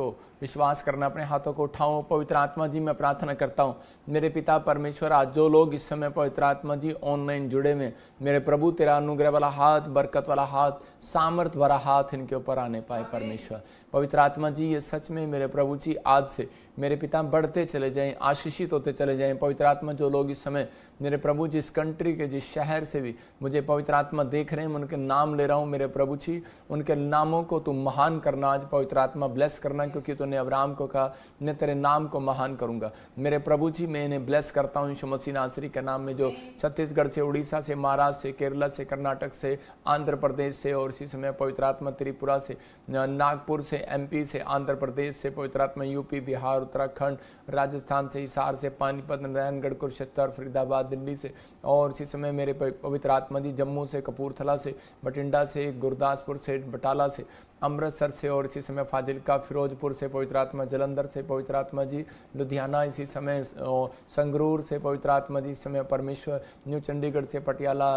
को विश्वास करना, अपने हाथों को उठाऊं। पवित्र आत्मा जी मैं प्रार्थना करता हूं मेरे पिता परमेश्वर, आज जो लोग इस समय पवित्र आत्मा जी ऑनलाइन जुड़े हुए, मेरे प्रभु तेरा अनुग्रह वाला हाथ, बरकत वाला हाथ, सामर्थ भरा हाथ इनके ऊपर आने पाए परमेश्वर। पवित्र आत्मा जी ये सच में मेरे प्रभु जी आज से मेरे पिता बढ़ते चले जाएं, आशीषित होते चले जाएं। पवित्र आत्मा जो लोग इस समय मेरे प्रभु जिस कंट्री के, जिस शहर से भी मुझे पवित्र आत्मा देख रहे हैं, मैं उनके नाम ले रहा हूं मेरे प्रभु जी, उनके नामों को तू महान करना आज पवित्र आत्मा, ब्लेस करना, क्योंकि तूने अब्राहम को कहा मैं तेरे नाम को महान करूंगा। मेरे प्रभु जी मैं इन्हें ब्लेस करता हूं यीशु मसीह नासरी के नाम में, जो छत्तीसगढ़ से, उड़ीसा से, महाराष्ट्र से, केरला से, कर्नाटक से, आंध्र प्रदेश से और इसी समय पवित्र आत्मा त्रिपुरा से, नागपुर से, एमपी से, आंध्र प्रदेश से, पवित्र आत्मा यूपी, बिहार, उत्तराखंड, राजस्थान से, हिसार से, पानीपत, नारायणगढ़, कुरुक्षेत्र, फरीदाबाद, दिल्ली से और इसी समय मेरे पवित्र आत्मा जी जम्मू से, कपूरथला से, बठिंडा से, गुरदासपुर से, बटाला से, अमृतसर से और इसी समय फाजिलका, फिरोजपुर से पवित्र आत्मा, जलंधर से पवित्र आत्मा जी, लुधियाना इसी समय, संगरूर से पवित्र आत्मा जी इस समय परमेश्वर, न्यू चंडीगढ़ से, पटियाला,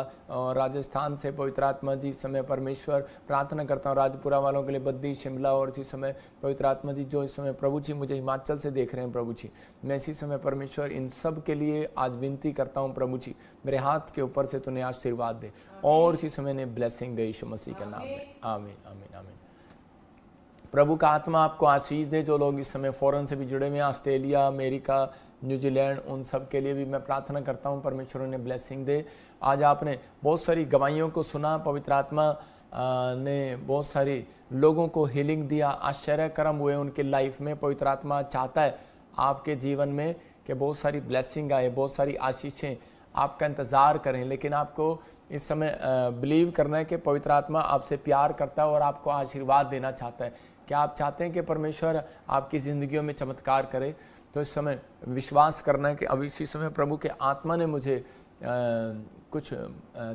राजस्थान से पवित्र आत्मा जी इस समय परमेश्वर। प्रार्थना करता हूँ राजपुरा वालों के लिए, बद्दी, शिमला और इसी समय पवित्र आत्मा जी जो इस समय प्रभु जी मुझे हिमाचल से देख रहे हैं प्रभु जी, मैं इसी समय परमेश्वर इन सब के लिए आज विनती करता हूँ प्रभु जी, मेरे हाथ के ऊपर से तूने आशीर्वाद दे और इसी समय ने ब्लेसिंग दे यीशु मसीह के नाम में, आमीन आमीन आमीन। प्रभु का आत्मा आपको आशीष दे। जो लोग इस समय फॉरेन से भी जुड़े हुए हैं, ऑस्ट्रेलिया, अमेरिका, न्यूजीलैंड, उन सब के लिए भी मैं प्रार्थना करता हूं परमेश्वर ने ब्लेसिंग दे। आज आपने बहुत सारी गवाहियों को सुना, पवित्र आत्मा ने बहुत सारी लोगों को हीलिंग दिया, आश्चर्य कर्म हुए उनके लाइफ में। पवित्र आत्मा चाहता है आपके जीवन में कि बहुत सारी ब्लेसिंग आए, बहुत सारी आशीषें आपका इंतज़ार करें, लेकिन आपको इस समय बिलीव करना है कि पवित्र आत्मा आपसे प्यार करता है और आपको आशीर्वाद देना चाहता है। क्या आप चाहते हैं कि परमेश्वर आपकी ज़िंदगियों में चमत्कार करे? तो इस समय विश्वास करना है कि अभी इसी समय प्रभु के आत्मा ने मुझे कुछ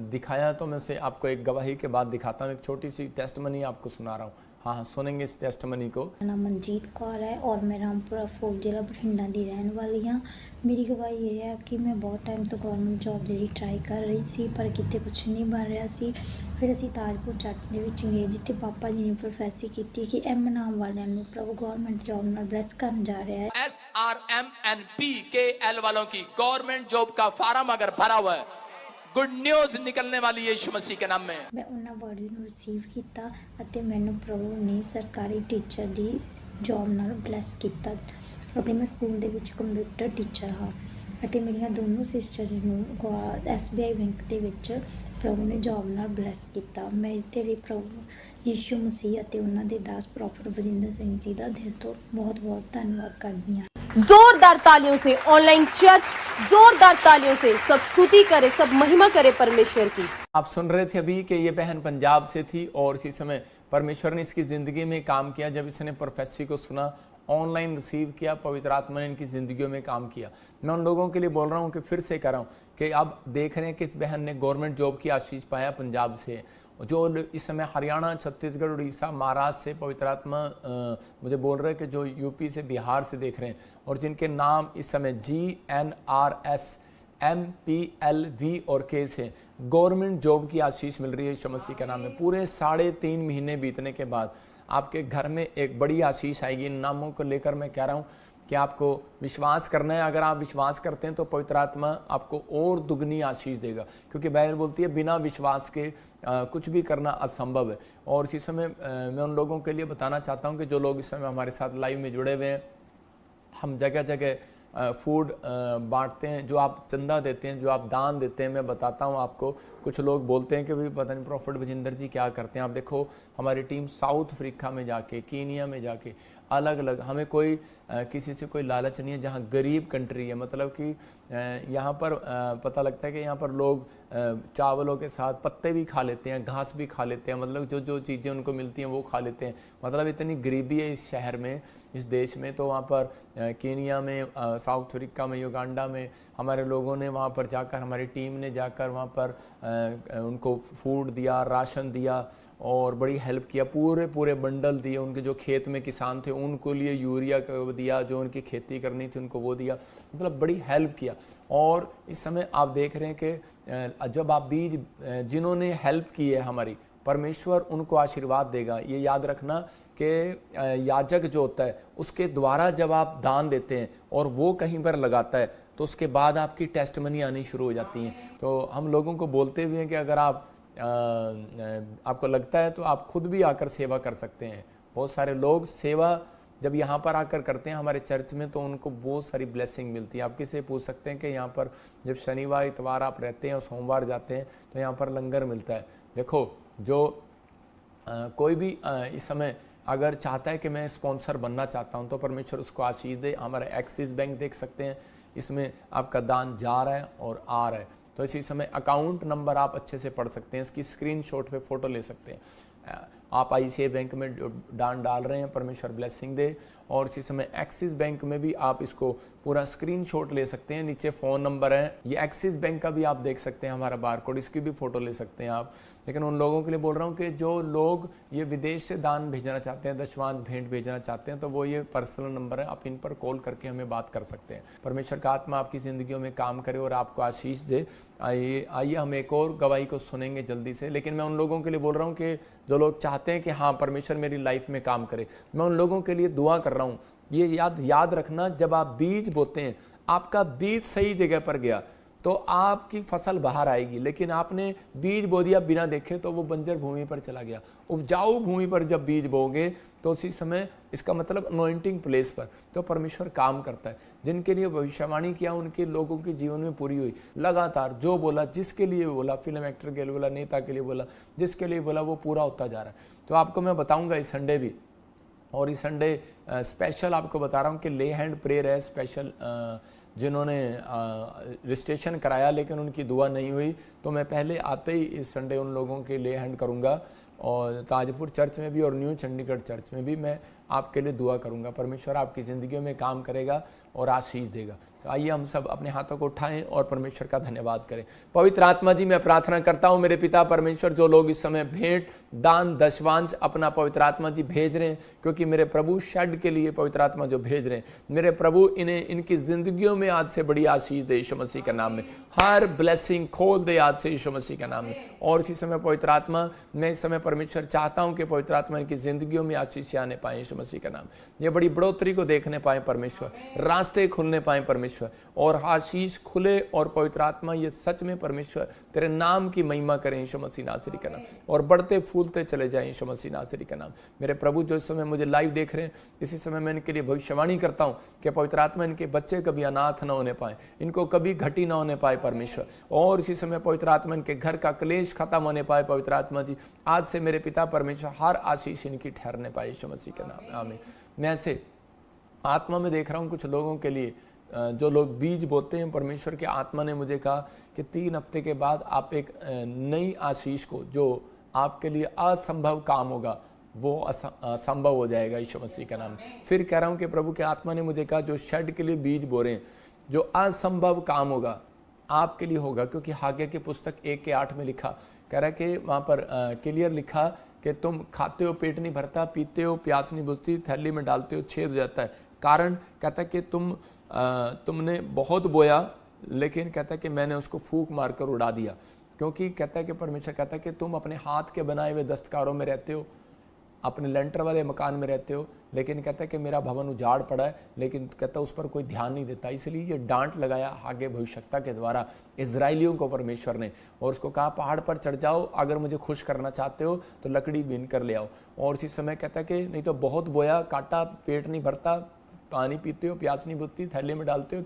दिखाया, तो मैं उसे आपको एक गवाही के बाद दिखाता हूँ। एक छोटी सी टेस्टमनी आपको सुना रहा हूँ। हाँ, सुनेंगे इस टेस्टमनी को। मेरा नाम मनजीत कौर है और मैं रामपुरा फोर्ट जिला बठिंडा की रहने वाली हाँ। मेरी गवाही ये है कि मैं बहुत टाइम तो गवर्नमेंट जॉब जी ट्राई कर रही सी, पर कितने कुछ नहीं बन रहा सी। फिर असी ताजपुर चर्च के गए जिथे पापा जी ने प्रोफैसी की कि एम नाम वालों प्रभु गवर्नमेंट जॉब में ब्लेस कर जा रहा है। SRMNPKL वालों की गवर्नमेंट जॉब का फार्म अगर भरा हुआ है, गुड न्यूज़ निकलने वाली है यीशु मसीह के नाम में। मैं उन्होंने वर्ड ਨੂੰ रिसीव किया ਅਤੇ ਮੈਨੂੰ ਪ੍ਰਭੂ ਨੇ ਸਰਕਾਰੀ ਟੀਚਰ ਦੀ ਜੌਬ ਨਾਲ ਬਲੈਸ ਕੀਤਾ ਅਤੇ ਮੈਂ ਸਕੂਲ ਦੇ ਵਿੱਚ ਕੰਪਿਊਟਰ ਟੀਚਰ ਹਾਂ ਅਤੇ ਮੇਰੀਆਂ ਦੋਨੋਂ ਸਿਸਟਰਸ ਨੂੰ SBI ਬੈਂਕ ਦੇ ਵਿੱਚ ਪ੍ਰਭੂ ਨੇ ਜੌਬ ਨਾਲ ਬਲੈਸ ਕੀਤਾ। ਮੈਂ ਇਸ ਦੇ ਲਈ ਪ੍ਰਭੂ ਯੀਸ਼ੂ ਮਸੀਹ ਅਤੇ ਉਹਨਾਂ ਦੇ ਦਾਸ ਪ੍ਰੋਫੈਟ ਬਜਿੰਦਰ ਸਿੰਘ ਜੀ ਦਾ ਦਿਲ ਤੋਂ ਬਹੁਤ-ਬਹੁਤ ਧੰਨਵਾਦ ਕਰਦੀ ਹਾਂ। जोरदार तालियों से ऑनलाइन चर्च, जोरदार तालियों से सब स्तुति करे, सब महिमा करे परमेश्वर की। आप सुन रहे थे अभी कि ये बहन पंजाब से थी और इसी समय परमेश्वर ने इसकी ज़िंदगी में काम किया। जब इसने प्रोफेसी को सुना, ऑनलाइन रिसीव किया, पवित्र आत्मा ने इनकी ज़िंदगियों में काम किया। मैं उन लोगों के लिए बोल रहा हूँ कि फिर से कर रहा हूँ कि अब देख रहे हैं कि इस बहन ने गवर्नमेंट जॉब की आशीष पाया पंजाब से, जो इस समय हरियाणा, छत्तीसगढ़, उड़ीसा, महाराष्ट्र से पवित्र आत्मा मुझे बोल रहे हैं कि जो यूपी से, बिहार से देख रहे हैं और जिनके नाम इस समय GNRS MPLV और K से गवर्नमेंट जॉब की आशीष मिल रही है यीशु मसीह के नाम में। पूरे 3.5 महीने बीतने के बाद आपके घर में एक बड़ी आशीष आएगी। इन नामों को लेकर मैं कह रहा हूँ कि आपको विश्वास करना है। अगर आप विश्वास करते हैं तो पवित्र आत्मा आपको और दुगनी आशीष देगा, क्योंकि बाइबल बोलती है बिना विश्वास के कुछ भी करना असंभव है। और इसी समय मैं उन लोगों के लिए बताना चाहता हूं कि जो लोग इस समय हमारे साथ लाइव में जुड़े हुए हैं, हम जगह जगह फूड बांटते हैं। जो आप चंदा देते हैं, जो आप दान देते हैं, मैं बताता हूं आपको। कुछ लोग बोलते हैं कि भाई पता नहीं प्रॉफिट बजिंदर जी क्या करते हैं। आप देखो हमारी टीम साउथ अफ्रीका में जाके, कीनिया में जाके, अलग अलग, हमें कोई किसी से कोई लालच नहीं है। जहाँ गरीब कंट्री है, मतलब कि यहाँ पर पता लगता है कि यहाँ पर लोग चावलों के साथ पत्ते भी खा लेते हैं, घास भी खा लेते हैं, मतलब जो जो चीज़ें उनको मिलती हैं वो खा लेते हैं। मतलब इतनी गरीबी है इस शहर में, इस देश में। तो वहाँ पर कीनिया में, साउथ अफ्रीका में, युगांडा में हमारे लोगों ने वहाँ पर जाकर, हमारी टीम ने जाकर वहाँ पर उनको फूड दिया, राशन दिया और बड़ी हेल्प किया। पूरे बंडल दिए। उनके जो खेत में किसान थे उनको लिए यूरिया का दिया, जो उनकी खेती करनी थी उनको वो दिया, मतलब बड़ी हेल्प किया। और इस समय आप देख रहे हैं कि जब आप बीज, जिन्होंने हेल्प की है हमारी, परमेश्वर उनको आशीर्वाद देगा। ये याद रखना कि याजक जो होता है उसके द्वारा जब आप दान देते हैं और वो कहीं पर लगाता है तो उसके बाद आपकी टेस्टमनी आनी शुरू हो जाती हैं। तो हम लोगों को बोलते भी हैं कि अगर आपको लगता है तो आप खुद भी आकर सेवा कर सकते हैं। बहुत सारे लोग सेवा जब यहाँ पर आकर करते हैं हमारे चर्च में तो उनको बहुत सारी ब्लेसिंग मिलती है। आप किसी से पूछ सकते हैं कि यहाँ पर जब शनिवार इतवार आप रहते हैं और सोमवार जाते हैं तो यहाँ पर लंगर मिलता है। देखो जो कोई भी इस समय अगर चाहता है कि मैं स्पॉन्सर बनना चाहता हूँ तो परमेश्वर उसको आशीष दे। हमारा एक्सिस बैंक देख सकते हैं, इसमें आपका दान जा रहा है और आ रहा है। तो इसी समय अकाउंट नंबर आप अच्छे से पढ़ सकते हैं, इसकी स्क्रीनशॉट पे फोटो ले सकते हैं। आप ICICI बैंक में दान डाल रहे हैं, परमेश्वर ब्लेसिंग दे। और इसी समय एक्सिस बैंक में भी आप इसको पूरा स्क्रीनशॉट ले सकते हैं, नीचे फ़ोन नंबर है। ये एक्सिस बैंक का भी आप देख सकते हैं, हमारा बारकोड, इसकी भी फ़ोटो ले सकते हैं आप। लेकिन उन लोगों के लिए बोल रहा हूँ कि जो लोग ये विदेश से दान भेजना चाहते हैं, दशवांश भेंट भेजना चाहते हैं, तो वो ये पर्सनल नंबर है, आप इन पर कॉल करके हमें बात कर सकते हैं। परमेश्वर का आत्मा आपकी ज़िंदगियों में काम करे और आपको आशीष दे। आइए हम एक और गवाही को सुनेंगे जल्दी से। लेकिन मैं उन लोगों के लिए बोल रहा हूँ कि जो लोग चाहते हैं कि हाँ परमेश्वर मेरी लाइफ में काम करे, मैं उन लोगों के लिए दुआ कर रहा हूँ। ये याद रखना, जब आप बीज बोते हैं, आपका बीज सही जगह पर गया तो आपकी फसल बाहर आएगी। लेकिन आपने बीज बो दिया बिना देखे तो वो बंजर भूमि पर चला गया। उपजाऊ भूमि पर जब बीज बोगे तो उसी समय इसका मतलब अनॉइंटिंग प्लेस पर तो परमेश्वर काम करता है। जिनके लिए भविष्यवाणी किया उनके लोगों के जीवन में पूरी हुई। लगातार जो बोला, जिसके लिए बोला, फिल्म एक्टर के लिए बोला, नेता के लिए बोला, जिसके लिए बोला, वो पूरा होता जा रहा है। तो आपको मैं बताऊँगा इस संडे भी, और इस संडे स्पेशल आपको बता रहा हूँ कि ले हैंड प्रेयर है स्पेशल। जिन्होंने रजिस्ट्रेशन कराया लेकिन उनकी दुआ नहीं हुई, तो मैं पहले आते ही इस संडे उन लोगों के ले हैंड करूँगा। और ताजपुर चर्च में भी और न्यू चंडीगढ़ चर्च में भी मैं आपके लिए दुआ करूँगा। परमेश्वर आपकी ज़िंदगियों में काम करेगा और आशीष देगा। तो आइए हम सब अपने हाथों को उठाएं और परमेश्वर का धन्यवाद करें। पवित्र आत्मा जी, मैं प्रार्थना करता हूं मेरे पिता परमेश्वर, जो लोग इस समय भेंट, दान, दशवांश अपना पवित्र आत्मा जी भेज रहे हैं, क्योंकि मेरे प्रभु शेड के लिए पवित्र आत्मा जो भेज रहे हैं, मेरे प्रभु इन्हें इनकी जिंदगियों में आज से बड़ी आशीष दे यीशु मसीह के नाम में। हर ब्लेसिंग खोल दे आज से यीशु मसीह के नाम में। और इसी समय पवित्र आत्मा, मैं इस समय परमेश्वर चाहता हूं कि पवित्र आत्मा इनकी जिंदगियों में आशीष आने पाए यीशु मसीह का नाम। ये बड़ी बढ़ोतरी को देखने पाए परमेश्वर, रास्ते खुलने पाए परमेश्वर, और आशीष खुले और पवित्र आत्मा ये सच में परमेश्वर तेरे नाम की महिमा करें यीशु मसीह नासरी का नाम, और बढ़ते फूलते चले जाएं यीशु मसीह नासरी का नाम। मेरे प्रभु जो इस समय मुझे लाइव देख रहे हैं, इसी समय मैं इनके लिए भविष्यवाणी करता हूं कि पवित्र आत्मा इनके बच्चे कभी अनाथ न होने पाए, इनको कभी घटी न होने पाए परमेश्वर। और इसी समय पवित्र आत्मा इनके घर का क्लेश खत्म होने पाए पवित्र आत्मा जी। आज से मेरे पिता परमेश्वर हर आशीष इनकी ठहरने पाए यीशु मसीह के नाम में, आमीन। मैं ऐसे आत्मा में देख रहा हूं कुछ लोगों के लिए, जो लोग बीज बोते हैं, परमेश्वर के आत्मा ने मुझे कहा कि 3 हफ्ते के बाद आप एक नई आशीष को, जो आपके लिए असंभव काम होगा वो असंभव हो जाएगा यीशु मसीह के नाम में। फिर कह रहा हूँ कि प्रभु के आत्मा ने मुझे कहा जो शेड के लिए बीज बो रहे हैं, जो असंभव काम होगा आपके लिए होगा, क्योंकि हागे की पुस्तक 1:8 में लिखा, कह रहा है कि वहाँ पर क्लियर लिखा कि तुम खाते हो पेट नहीं भरता, पीते हो प्यास नहीं बुझती, थैली में डालते हो छेद हो जाता है। कारण कहता है कि तुमने बहुत बोया, लेकिन कहता है कि मैंने उसको फूंक मारकर उड़ा दिया। क्योंकि कहता है कि परमेश्वर कहता है कि तुम अपने हाथ के बनाए हुए दस्तकारों में रहते हो, अपने लेंटर वाले मकान में रहते हो, लेकिन कहता है कि मेरा भवन उजाड़ पड़ा है, लेकिन कहता है उस पर कोई ध्यान नहीं देता। इसलिए ये डांट लगाया आगे भविष्यता के द्वारा इजराइलियों को परमेश्वर ने, और उसको कहा पहाड़ पर चढ़ जाओ, अगर मुझे खुश करना चाहते हो तो लकड़ी बीन कर ले आओ। और इसी समय कहता है कि नहीं तो बहुत बोया, काटा, पेट नहीं भरता, पानी पीते हो प्यास नहीं बुझती, थैले में डालते हो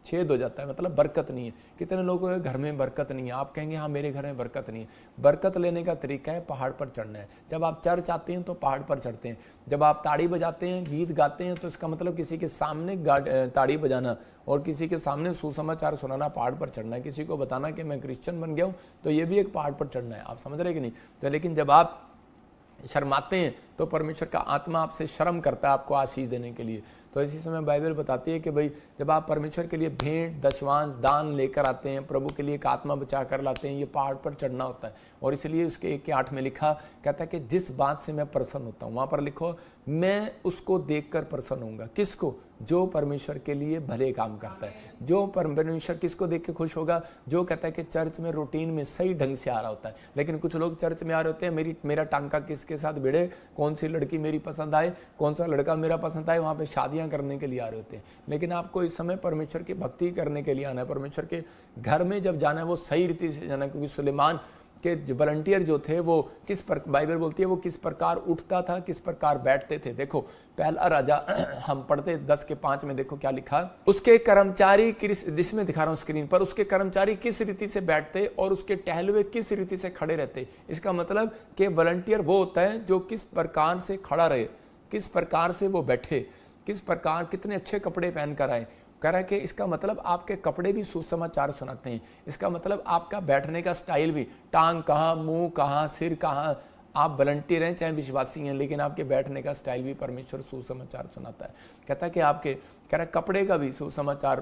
छेद हो जाता है, मतलब बरकत नहीं है। कितने लोगों के घर में बरकत नहीं है। आप कहेंगे हाँ मेरे घर में बरकत नहीं है। बरकत लेने का तरीका है पहाड़ पर चढ़ना है। जब आप चर्च आते हैं तो पहाड़ पर चढ़ते हैं, जब आप ताड़ी बजाते हैं, गीत गाते हैं, तो इसका मतलब किसी के सामने ताड़ी बजाना और किसी के सामने सुसमाचार सुनाना पहाड़ पर चढ़ना है। किसी को बताना कि मैं क्रिश्चियन बन गया हूँ, तो ये भी एक पहाड़ पर चढ़ना है। आप समझ रहे कि नहीं? तो लेकिन जब आप शर्माते हैं तो परमेश्वर का आत्मा आपसे शर्म करता है आपको आशीष देने के लिए। तो इसी समय बाइबल बताती है कि भाई जब आप परमेश्वर के लिए भेंट, दशवांश, दान लेकर आते हैं, प्रभु के लिए एक आत्मा बचा कर लाते हैं, ये पहाड़ पर चढ़ना होता है। और इसलिए उसके 1:8 में लिखा, कहता है कि जिस बात से मैं प्रसन्न होता हूँ, वहाँ पर लिखो मैं उसको देखकर प्रसन्न होऊंगा। किसको? जो परमेश्वर के लिए भले काम करता है। जो परमेश्वर किसको देख के खुश होगा? जो कहता है कि चर्च में रूटीन में सही ढंग से आ रहा होता है। लेकिन कुछ लोग चर्च में आ रहे होते हैं, मेरा टांका किसके साथ भिड़े, कौन सी लड़की मेरी पसंद आए, कौन सा लड़का मेरा पसंद आए, वहाँ पे शादियाँ करने के लिए आ रहे होते हैं। लेकिन आपको इस समय परमेश्वर की भक्ति करने के लिए आना है। परमेश्वर के घर में जब जाना है वो सही रीति से जाना है, क्योंकि सुलेमान के वॉलंटियर जो थे वो बाइबल बोलती है वो किस प्रकार उठता था, किस प्रकार बैठते थे। देखो पहला राजा हम पढ़ते 10:5 में, देखो क्या लिखा, उसके कर्मचारी जिसमें दिखा रहा हूं स्क्रीन पर, उसके कर्मचारी किस रीति से बैठते और उसके टहलुए किस रीति से खड़े रहते। इसका मतलब कि वॉलंटियर वो होता है जो किस प्रकार से खड़ा रहे, किस प्रकार से वो बैठे, किस प्रकार कितने अच्छे कपड़े पहन कर आए। कह रहा है कि इसका मतलब आपके कपड़े भी सुसमाचार सुनाते हैं। इसका मतलब आपका बैठने का स्टाइल भी, टांग कहाँ, मुंह कहाँ, सिर कहाँ, आप वॉलंटियर हैं चाहे विश्वासी हैं, लेकिन आपके बैठने का स्टाइल भी परमेश्वर सुसमाचार सुनाता है। कहता है कि आपके कह रहा है कपड़े का भी सुसमाचार,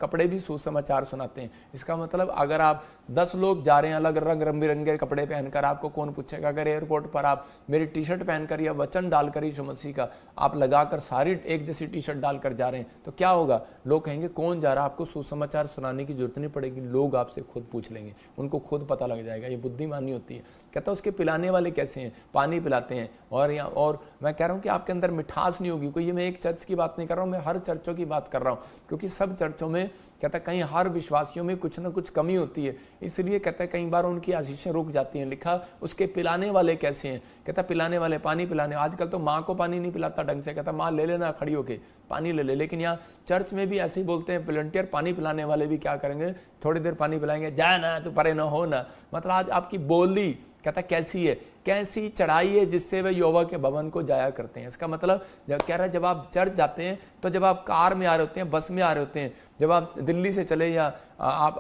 कपड़े भी सुसमाचार सुनाते हैं। इसका मतलब अगर आप 10 लोग जा रहे हैं अलग रंग बिरंगे कपड़े पहनकर, आपको कौन पूछेगा? अगर एयरपोर्ट पर आप मेरी टी शर्ट पहनकर या वचन डालकर यीशु मसीह का आप लगाकर सारी एक जैसी टी शर्ट डालकर जा रहे हैं तो क्या होगा? लोग कहेंगे कौन जा रहा है? आपको सुसमाचार सुनाने की जरूरत नहीं पड़ेगी, लोग आपसे खुद पूछ लेंगे, उनको खुद पता लग जाएगा। ये बुद्धिमानी होती है। कहता है उसके पिलाने वाले कैसे हैं? पानी पिलाते हैं। और मैं कह रहा हूँ कि आपके अंदर मिठास नहीं होगी। कोई ये मैं एक चर्च की बात नहीं कर रहा हूँ, मैं हर चर्चों की बात कर रहा हूँ, क्योंकि सब चर्चों में कहता है कहीं हर विश्वासियों में कुछ ना कुछ कमी होती है, इसलिए कहता है कई बार उनकी आशीषें रुक जाती हैं। लिखा उसके पिलाने वाले कैसे हैं? कहता पिलाने वाले, पानी पिलाने। आजकल तो माँ को पानी नहीं पिलाता ढंग से, कहता माँ ले लेना खड़ी होके पानी ले ले। लेकिन यहाँ चर्च में भी ऐसे ही बोलते हैं, वॉलंटियर पानी पिलाने वाले भी क्या करेंगे? थोड़ी देर पानी पिलाएंगे, जाए ना तू परे ना हो ना। मतलब आज आपकी बोली कहता कैसी है, कैसी चढ़ाई है जिससे वे यहोवा के भवन को जाया करते हैं। इसका मतलब कह रहा है जब आप चर्च जाते हैं तो जब आप कार में आ रहे होते हैं, बस में आ रहे होते हैं, जब आप दिल्ली से चले या आप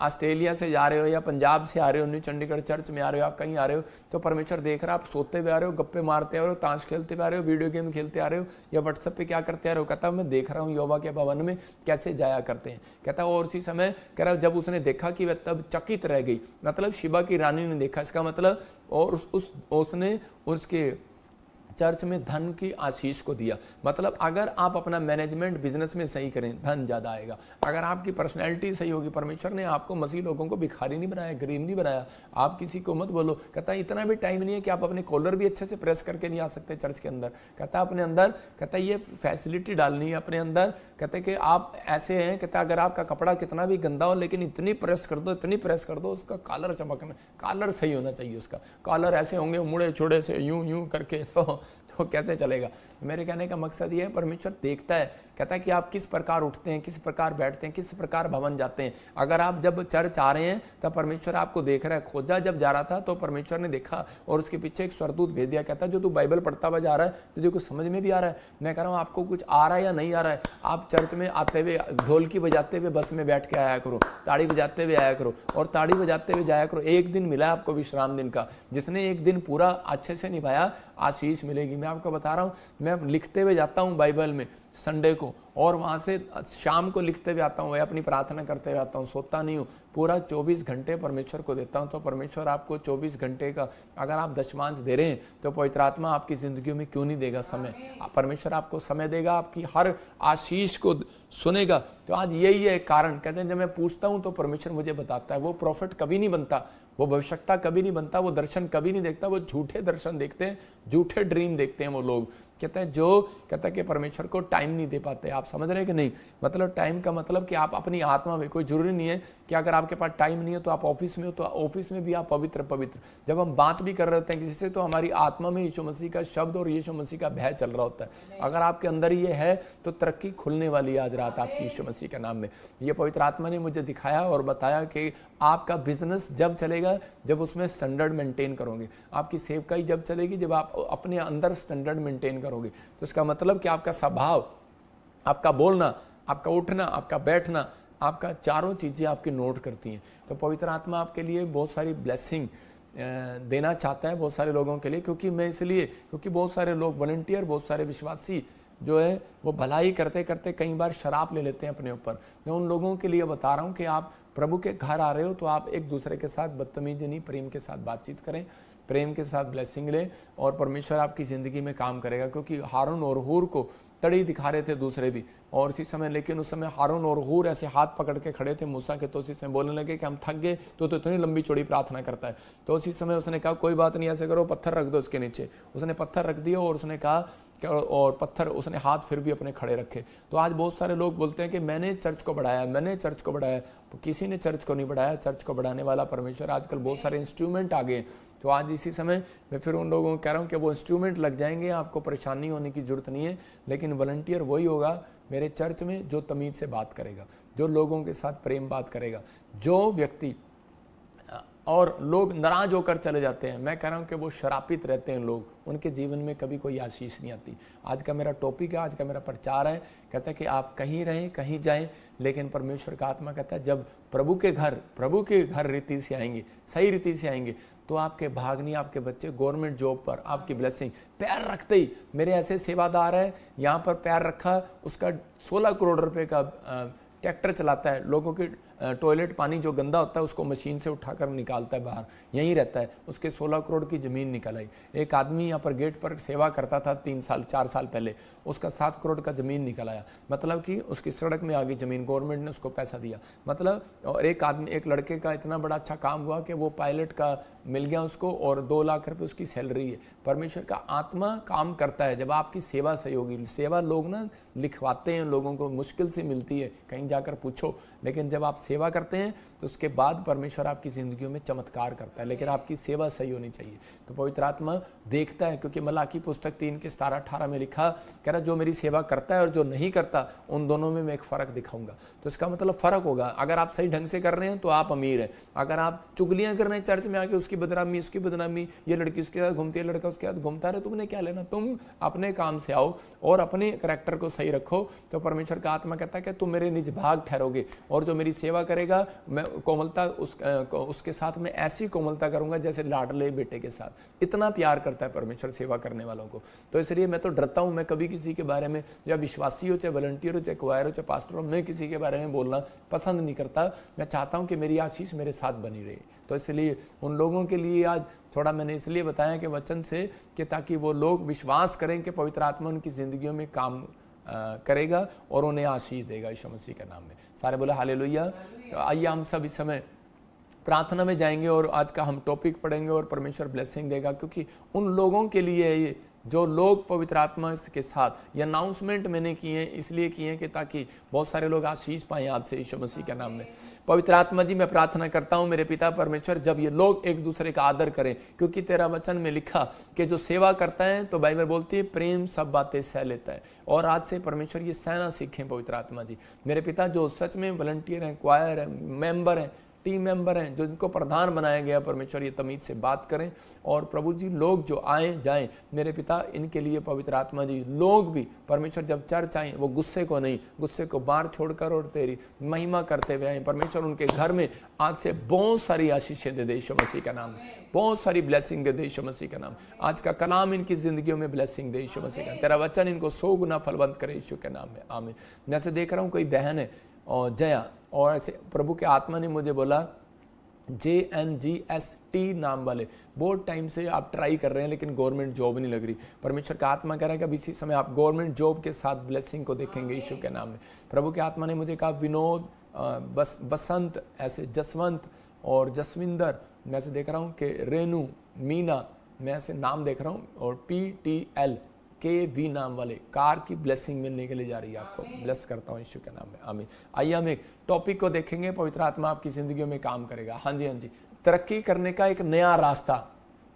ऑस्ट्रेलिया से जा रहे हो या पंजाब से आ रहे हो, न्यू चंडीगढ़ चर्च में आ रहे हो, आप कहीं आ रहे हो, तो परमेश्वर देख रहा है आप सोते हुए आ रहे हो, गप्पे मारते आ रहे हो, ताश खेलते हुए आ रहे हो, वीडियो गेम खेलते आ रहे हो या व्हाट्सएप पे क्या करते आ रहे हो। कहता मैं देख रहा हूँ यहोवा के भवन में कैसे जाया करते हैं। कहता और उसी समय कह रहा जब उसने देखा कि वह तब चकित रह गई, मतलब शिबा की रानी ने देखा। इसका मतलब और उसने उसके चर्च में धन की आशीष को दिया। मतलब अगर आप अपना मैनेजमेंट बिजनेस में सही करें, धन ज़्यादा आएगा। अगर आपकी पर्सनैलिटी सही होगी, परमेश्वर ने आपको मसीह लोगों को भिखारी नहीं बनाया, गरीब नहीं बनाया। आप किसी को मत बोलो। कहता है इतना भी टाइम नहीं है कि आप अपने कॉलर भी अच्छे से प्रेस करके नहीं आ सकते चर्च के अंदर। कहता है अपने अंदर, कहता है ये फैसिलिटी डालनी है अपने अंदर। कहते हैं कि आप ऐसे हैं, कहता है अगर आपका कपड़ा कितना भी गंदा हो लेकिन इतनी प्रेस कर दो, इतनी प्रेस कर दो, उसका कॉलर चमकना, कॉलर सही होना चाहिए। उसका कॉलर ऐसे होंगे मुड़े छोड़े से यूं यूं करके तो कैसे चलेगा। मेरे कहने का मकसद ये है, परमेश्वर देखता है, कहता है कि आप किस प्रकार उठते हैं, किस प्रकार बैठते हैं, किस प्रकार भवन जाते हैं। अगर आप जब चर्च आ रहे हैं तब परमेश्वर आपको देख रहा है। खोजा जब जा रहा था तो परमेश्वर ने देखा और उसके पीछे एक स्वर्गदूत भेज दिया। कहता है जो तू बाइबल पढ़ता हुआ जा रहा है तुझे कुछ समझ में भी आ रहा है। मैं कह रहा हूँ आपको कुछ आ रहा है या नहीं आ रहा है। आप चर्च में आते हुए ढोलकी बजाते हुए बस में बैठ के आया करो, ताड़ी बजाते हुए आया करो और ताड़ी बजाते हुए जाया करो। एक दिन मिला आपको विश्राम दिन का, जिसने एक दिन पूरा अच्छे से निभाया आशीष मिलेगी। मैं आपको बता रहा हूँ, मैं लिखते हुए जाता हूँ बाइबल में संडे को और वहाँ से शाम को लिखते हुए आता हूँ, अपनी प्रार्थना करते हुए आता हूँ, सोता नहीं हूँ। पूरा 24 घंटे परमेश्वर को देता हूँ। तो परमेश्वर आपको 24 घंटे का अगर आप दशमांश दे रहे हैं तो पवित्र आत्मा आपकी ज़िंदगी में क्यों नहीं देगा समय। परमेश्वर आपको समय देगा, आपकी हर आशीष को सुनेगा। तो आज यही है कारण। कहते हैं जब मैं पूछता हूँ तो परमेश्वर मुझे बताता है। वो प्रॉफिट कभी नहीं बनता, वो भविष्यता कभी नहीं बनता, वो दर्शन कभी नहीं देखता। वो झूठे दर्शन देखते हैं, झूठे ड्रीम देखते हैं वो लोग। कहते हैं जो कहता है कि परमेश्वर को टाइम नहीं दे पाते। आप समझ रहे हैं कि नहीं? मतलब टाइम का मतलब कि आप अपनी आत्मा में, कोई जरूरी नहीं है कि अगर आपके पास टाइम नहीं है तो आप ऑफिस में हो तो ऑफिस में भी आप पवित्र। जब हम बात भी कर रहे होते हैं किसी से तो हमारी आत्मा में यीशु मसीह का शब्द और यीशु मसीह का भय चल रहा होता है। अगर आपके अंदर ये है तो तरक्की खुलने वाली है आज रात आपकी यीशु मसीह के नाम में। ये पवित्र आत्मा ने मुझे दिखाया और बताया कि आपका बिजनेस जब चलेगा जब उसमें स्टैंडर्ड मेंटेन करोगे। आपकी सेवकाई जब चलेगी जब आप अपने अंदर स्टैंडर्ड मेंटेन करोगे। तो इसका मतलब कि आपका स्वभाव, आपका बोलना, आपका उठना, आपका बैठना, आपका चारों चीज़ें आपकी नोट करती हैं। तो पवित्र आत्मा आपके लिए बहुत सारी ब्लेसिंग देना चाहता है बहुत सारे लोगों के लिए, क्योंकि बहुत सारे लोग वॉलंटियर, बहुत सारे विश्वासी जो है वो भलाई करते करते कई बार शराब ले लेते हैं अपने ऊपर। मैं उन लोगों के लिए बता रहा हूँ कि आप प्रभु के घर आ रहे हो तो आप एक दूसरे के साथ बदतमीजी नहीं, प्रेम के साथ बातचीत करें, प्रेम के साथ ब्लेसिंग लें और परमेश्वर आपकी ज़िंदगी में काम करेगा। क्योंकि हारून और हूर को तड़ी दिखा रहे थे दूसरे भी, और उसी समय लेकिन उस समय हारून और हूर ऐसे हाथ पकड़ के खड़े थे मूसा के, तो उसी समय बोलने लगे कि हम थक गए, तो इतनी लंबी चौड़ी प्रार्थना करता है। तो उसी समय उसने कहा कोई बात नहीं, ऐसे करो पत्थर रख दो उसके नीचे। उसने पत्थर रख दिया और उसने कहा और पत्थर उसने हाथ फिर भी अपने खड़े रखे। तो आज बहुत सारे लोग बोलते हैं कि मैंने चर्च को बढ़ाया, मैंने चर्च को बढ़ाया। किसी ने चर्च को नहीं बढ़ाया, चर्च को बढ़ाने वाला परमेश्वर। आजकल बहुत सारे इंस्ट्रूमेंट आ गए। तो आज इसी समय मैं फिर उन लोगों को कह रहा हूँ कि वो इंस्ट्रूमेंट लग जाएंगे, आपको परेशानी होने की जरूरत नहीं है। लेकिन वॉलंटियर वही होगा मेरे चर्च में जो तमीज से बात करेगा, जो लोगों के साथ प्रेम बात करेगा। जो व्यक्ति और लोग नाराज होकर चले जाते हैं, मैं कह रहा हूँ कि वो शरापित रहते हैं लोग, उनके जीवन में कभी कोई आशीष नहीं आती। आज का मेरा टॉपिक है, आज का मेरा प्रचार है, कहता है कि आप कहीं रहें कहीं जाएं, लेकिन परमेश्वर का आत्मा कहता है जब प्रभु के घर रीति से आएंगे, सही रीति से आएंगे, तो आपके भागनी, आपके बच्चे गवर्नमेंट जॉब पर, आपकी ब्लेसिंग पैर रखते ही। मेरे ऐसे सेवादार है, यहाँ पर पैर रखा, उसका 16 करोड़ रुपए का ट्रैक्टर चलाता है, लोगों के टॉयलेट पानी जो गंदा होता है उसको मशीन से उठाकर निकालता है बाहर, यहीं रहता है। उसके 16 करोड़ की ज़मीन निकल आई। एक आदमी यहाँ पर गेट पर सेवा करता था 4 साल पहले, उसका 7 करोड़ का ज़मीन निकल आया। मतलब कि उसकी सड़क में आ गई ज़मीन, गवर्नमेंट ने उसको पैसा दिया। मतलब और एक लड़के का इतना बड़ा अच्छा काम हुआ कि वो पायलट का मिल गया उसको और 2 लाख रुपये उसकी सैलरी है। परमेश्वर का आत्मा काम करता है जब आपकी सेवा सही होगी। सेवा लोग ना लिखवाते हैं, लोगों को मुश्किल से मिलती है, कहीं जाकर पूछो, लेकिन जब आप सेवा करते हैं तो उसके बाद परमेश्वर आपकी ज़िंदगियों में चमत्कार करता है। लेकिन आपकी सेवा सही होनी चाहिए। तो पवित्र आत्मा देखता है, क्योंकि मलाकी पुस्तक 3 के 17-18 में लिखा, कह रहा जो मेरी सेवा करता है और जो नहीं करता उन दोनों में मैं एक फ़र्क दिखाऊंगा। तो इसका मतलब फ़र्क होगा। अगर आप सही ढंग से कर रहे हैं तो आप अमीर हैं। अगर आप चुगलियाँ कर रहे हैं चर्च में आके, उसकी बदनामी, ये लड़की उसके साथ घूमती है, लड़का उसके साथ घूमता है, तुमने क्या लेना। तुम अपने काम से आओ और अपने करैक्टर को सही रखो, तो परमेश्वर का आत्मा कहता है कि तुम मेरे निज भाग ठहरोगे। और जो मेरी सेवा करेगा, मैं कोमलता उसके साथ में ऐसी कोमलता करूंगा जैसे लाडले बेटे के साथ। इतना प्यार करता है परमेश्वर सेवा करने वालों को। तो इसलिए मैं तो डरता हूं, मैं कभी किसी के बारे में, या विश्वासी हो, चाहे वॉलंटियर हो, चाहे क्वायर हो, चाहे पास्टर हो, मैं किसी के बारे में बोलना पसंद नहीं करता। मैं चाहता हूं कि मेरी आशीष मेरे साथ बनी रहे। तो इसलिए उन लोगों के लिए आज थोड़ा मैंने इसलिए बताया कि वचन से, कि ताकि वो लोग विश्वास करें कि पवित्र आत्मा उनकी ज़िंदगियों में काम करेगा और उन्हें आशीष देगा यीशु मसीह के नाम में। सारे बोले हालेलुया। तो आइए हम सब इस समय प्रार्थना में जाएंगे और आज का हम टॉपिक पढ़ेंगे और परमेश्वर ब्लेसिंग देगा। क्योंकि उन लोगों के लिए ये जो लोग पवित्र आत्मा के साथ, ये अनाउंसमेंट मैंने किए हैं इसलिए किए हैं कि ताकि बहुत सारे लोग आशीष पाएं आज से यीशु मसीह के नाम में। पवित्र आत्मा जी, मैं प्रार्थना करता हूं मेरे पिता परमेश्वर, जब ये लोग एक दूसरे का आदर करें, क्योंकि तेरा वचन में लिखा कि जो सेवा करता है, तो बाइबल बोलती है प्रेम सब बातें सह लेता है। और आज से परमेश्वर ये सहना सीखें पवित्र आत्मा जी। मेरे पिता जो सच में वॉलंटियर हैं, क्वायर हैं, मेंबर हैं, टीम मेंबर हैं, जो इनको प्रधान बनाया गया, परमेश्वर ये तमीज से बात करें। और प्रभु जी लोग जो आए जाएं, मेरे पिता इनके लिए पवित्र आत्मा जी, लोग भी परमेश्वर जब चर्च आए वो गुस्से को नहीं, गुस्से को बाहर छोड़कर और तेरी महिमा करते हुए आए। परमेश्वर उनके घर में आज से बहुत सारी आशीषें दे दे यीशु मसीह का नाम, बहुत सारी ब्लेसिंग दे दे यीशु मसीह का नाम। आज का कलाम इनकी जिंदगियों में ब्लेसिंग दे यीशु मसीह का, तेरा वचन इनको 100 गुना फलवंत करे यीशु के नाम में, आमीन। मैं ऐसे देख रहा हूँ कोई बहन है और जया, और ऐसे प्रभु के आत्मा ने मुझे बोला JNGST नाम वाले, बहुत टाइम से आप ट्राई कर रहे हैं लेकिन गवर्नमेंट जॉब नहीं लग रही। परमेश्वर का आत्मा कह रहा है कि अभी इसी समय आप गवर्नमेंट जॉब के साथ ब्लेसिंग को देखेंगे यीशु के नाम में। प्रभु के आत्मा ने मुझे कहा विनोद, बसंत, ऐसे जसवंत और जसविंदर, मैं ऐसे देख रहा हूँ कि रेनू, मीना, मैं ऐसे नाम देख रहा हूँ, और PTL KV नाम वाले कार की ब्लेसिंग मिलने के लिए जा रही है। आपको ब्लेस करता हूँ यीशु के नाम में, आमीन। आइए हम एक टॉपिक को देखेंगे, पवित्र आत्मा आपकी जिंदगियों में काम करेगा। हाँ जी, हाँ जी, तरक्की करने का एक नया रास्ता।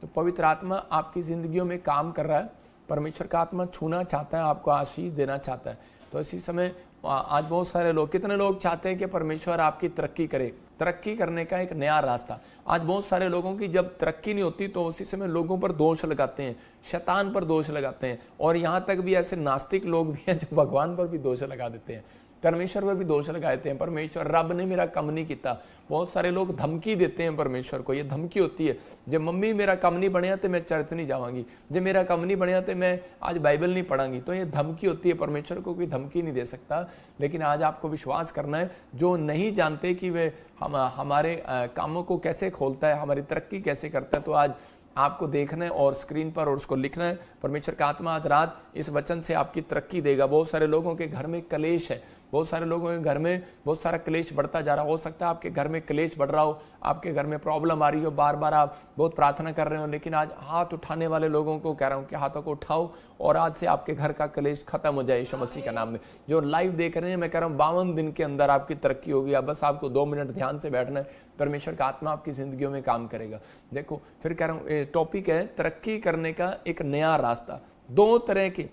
तो पवित्र आत्मा आपकी जिंदगियों में काम कर रहा है। परमेश्वर का आत्मा छूना चाहता है, आपको आशीष देना चाहता है। तो इसी समय आज बहुत सारे लोग, कितने लोग चाहते हैं कि परमेश्वर आपकी तरक्की करे, तरक्की करने का एक नया रास्ता। आज बहुत सारे लोगों की जब तरक्की नहीं होती तो उसी समय लोगों पर दोष लगाते हैं, शैतान पर दोष लगाते हैं, और यहाँ तक भी ऐसे नास्तिक लोग भी हैं जो भगवान पर भी दोष लगा देते हैं। परमेश्वर पर भी दोष लगाते हैं, परमेश्वर रब ने मेरा कम नहीं किया। बहुत सारे लोग धमकी देते हैं परमेश्वर को, ये धमकी होती है, जब मम्मी मेरा कम नहीं बनया तो मैं चर्च नहीं जावांगी, जब मेरा कम नहीं बनया तो मैं आज बाइबल नहीं पढ़ांगी। तो ये धमकी होती है, परमेश्वर को कोई धमकी नहीं दे सकता। लेकिन आज आपको विश्वास करना है, जो नहीं जानते कि वे हमारे कामों को कैसे खोलता है, हमारी तरक्की कैसे करता है, तो आज आपको देखना है और स्क्रीन पर और उसको लिखना है। परमेश्वर का आत्मा आज रात इस वचन से आपकी तरक्की देगा। बहुत सारे लोगों के घर में कलेश है, बहुत सारे लोगों के घर में बहुत सारा क्लेश बढ़ता जा रहा हो सकता है आपके घर में क्लेश बढ़ रहा हो, आपके घर में प्रॉब्लम आ रही हो, बार बार आप बहुत प्रार्थना कर रहे हो, लेकिन आज हाथ उठाने वाले लोगों को कह रहा हूँ कि हाथों को उठाओ और आज से आपके घर का क्लेश खत्म हो जाए यीशु मसीह के नाम में। जो लाइव देख रहे हैं, मैं कह रहा हूँ 52 दिन के अंदर आपकी तरक्की होगी। अब बस आपको 2 मिनट ध्यान से बैठना है, परमेश्वर का आत्मा आपकी जिंदगियों में काम करेगा। देखो फिर कह रहा हूँ, टॉपिक है तरक्की करने का एक नया रास्ता। 2 तरह के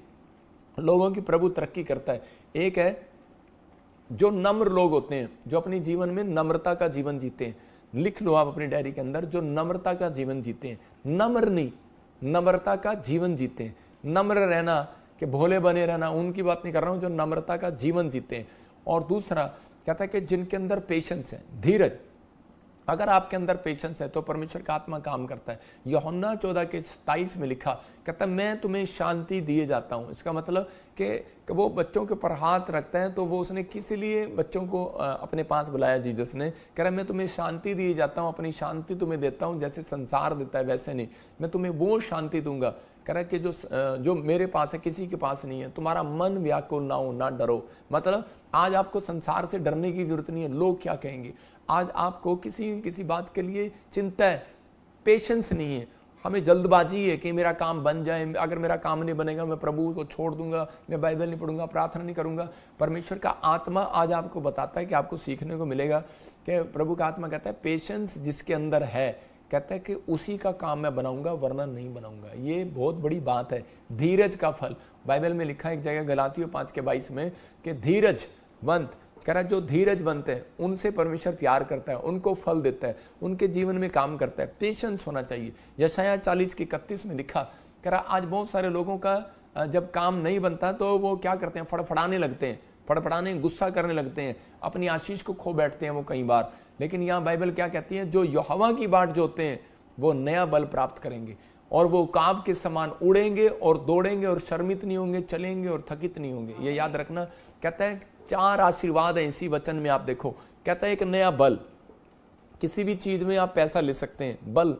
लोगों की प्रभु तरक्की करता है। एक है जो नम्र लोग होते हैं, जो अपनी जीवन में नम्रता का जीवन जीते हैं। लिख लो आप अपनी डायरी के अंदर, जो नम्रता का जीवन जीते हैं, नम्र नहीं, नम्रता का जीवन जीते हैं। नम्र रहना कि भोले बने रहना, उनकी बात नहीं कर रहा हूं, जो नम्रता का जीवन जीते हैं। और दूसरा कहता है कि जिनके अंदर पेशेंस है, धीरज। अगर आपके अंदर पेशेंस है तो परमेश्वर का आत्मा काम करता है। यूहन्ना 14:27 में लिखा, कहता है मैं तुम्हें शांति दिए जाता हूँ। इसका मतलब कि वो बच्चों के ऊपर हाथ रखता है, तो वो उसने किस लिए बच्चों को अपने पास बुलाया जीसस ने, कह रहा है मैं तुम्हें शांति दिए जाता हूँ, अपनी शांति तुम्हें देता हूँ, जैसे संसार देता है वैसे नहीं, मैं तुम्हें वो शांति दूंगा। कह रहा है कि जो मेरे पास है किसी के पास नहीं है। तुम्हारा मन व्याकुल ना हो, ना डरो। मतलब आज आपको संसार से डरने की जरूरत नहीं है, लोग क्या कहेंगे। आज आपको किसी बात के लिए चिंता है, पेशेंस नहीं है, हमें जल्दबाजी है कि मेरा काम बन जाए, अगर मेरा काम नहीं बनेगा मैं प्रभु को छोड़ दूंगा, मैं बाइबल नहीं पढ़ूंगा, प्रार्थना नहीं करूंगा। परमेश्वर का आत्मा आज आपको बताता है कि आपको सीखने को मिलेगा कि प्रभु का आत्मा कहता है पेशेंस जिसके अंदर है, कहता है कि उसी का काम मैं बनाऊंगा, वरना नहीं बनाऊंगा। ये बहुत बड़ी बात है। धीरज का फल बाइबल में लिखा है एक जगह गलातियों 5:22 में कि धीरजवंत, कह रहा है जो धीरजवंत है उनसे परमेश्वर प्यार करता है, उनको फल देता है, उनके जीवन में काम करता है। पेशेंस होना चाहिए। यशायाह 40:31 में लिखा, कह रहा आज बहुत सारे लोगों का जब काम नहीं बनता तो वो क्या करते हैं, फड़फड़ाने लगते हैं, फड़फड़ाने गुस्सा करने लगते हैं, अपनी आशीष को खो बैठते हैं वो कई बार। लेकिन यहाँ बाइबल क्या कहती है, जो यहोवा की बाट जोते हैं वो नया बल प्राप्त करेंगे और वो काब के समान उड़ेंगे और दौड़ेंगे और शर्मित नहीं होंगे, चलेंगे और थकित नहीं होंगे। ये याद रखना। कहता है 4 आशीर्वाद है इसी वचन में, आप देखो। कहता है एक नया बल, किसी भी चीज में आप पैसा ले सकते हैं, बल।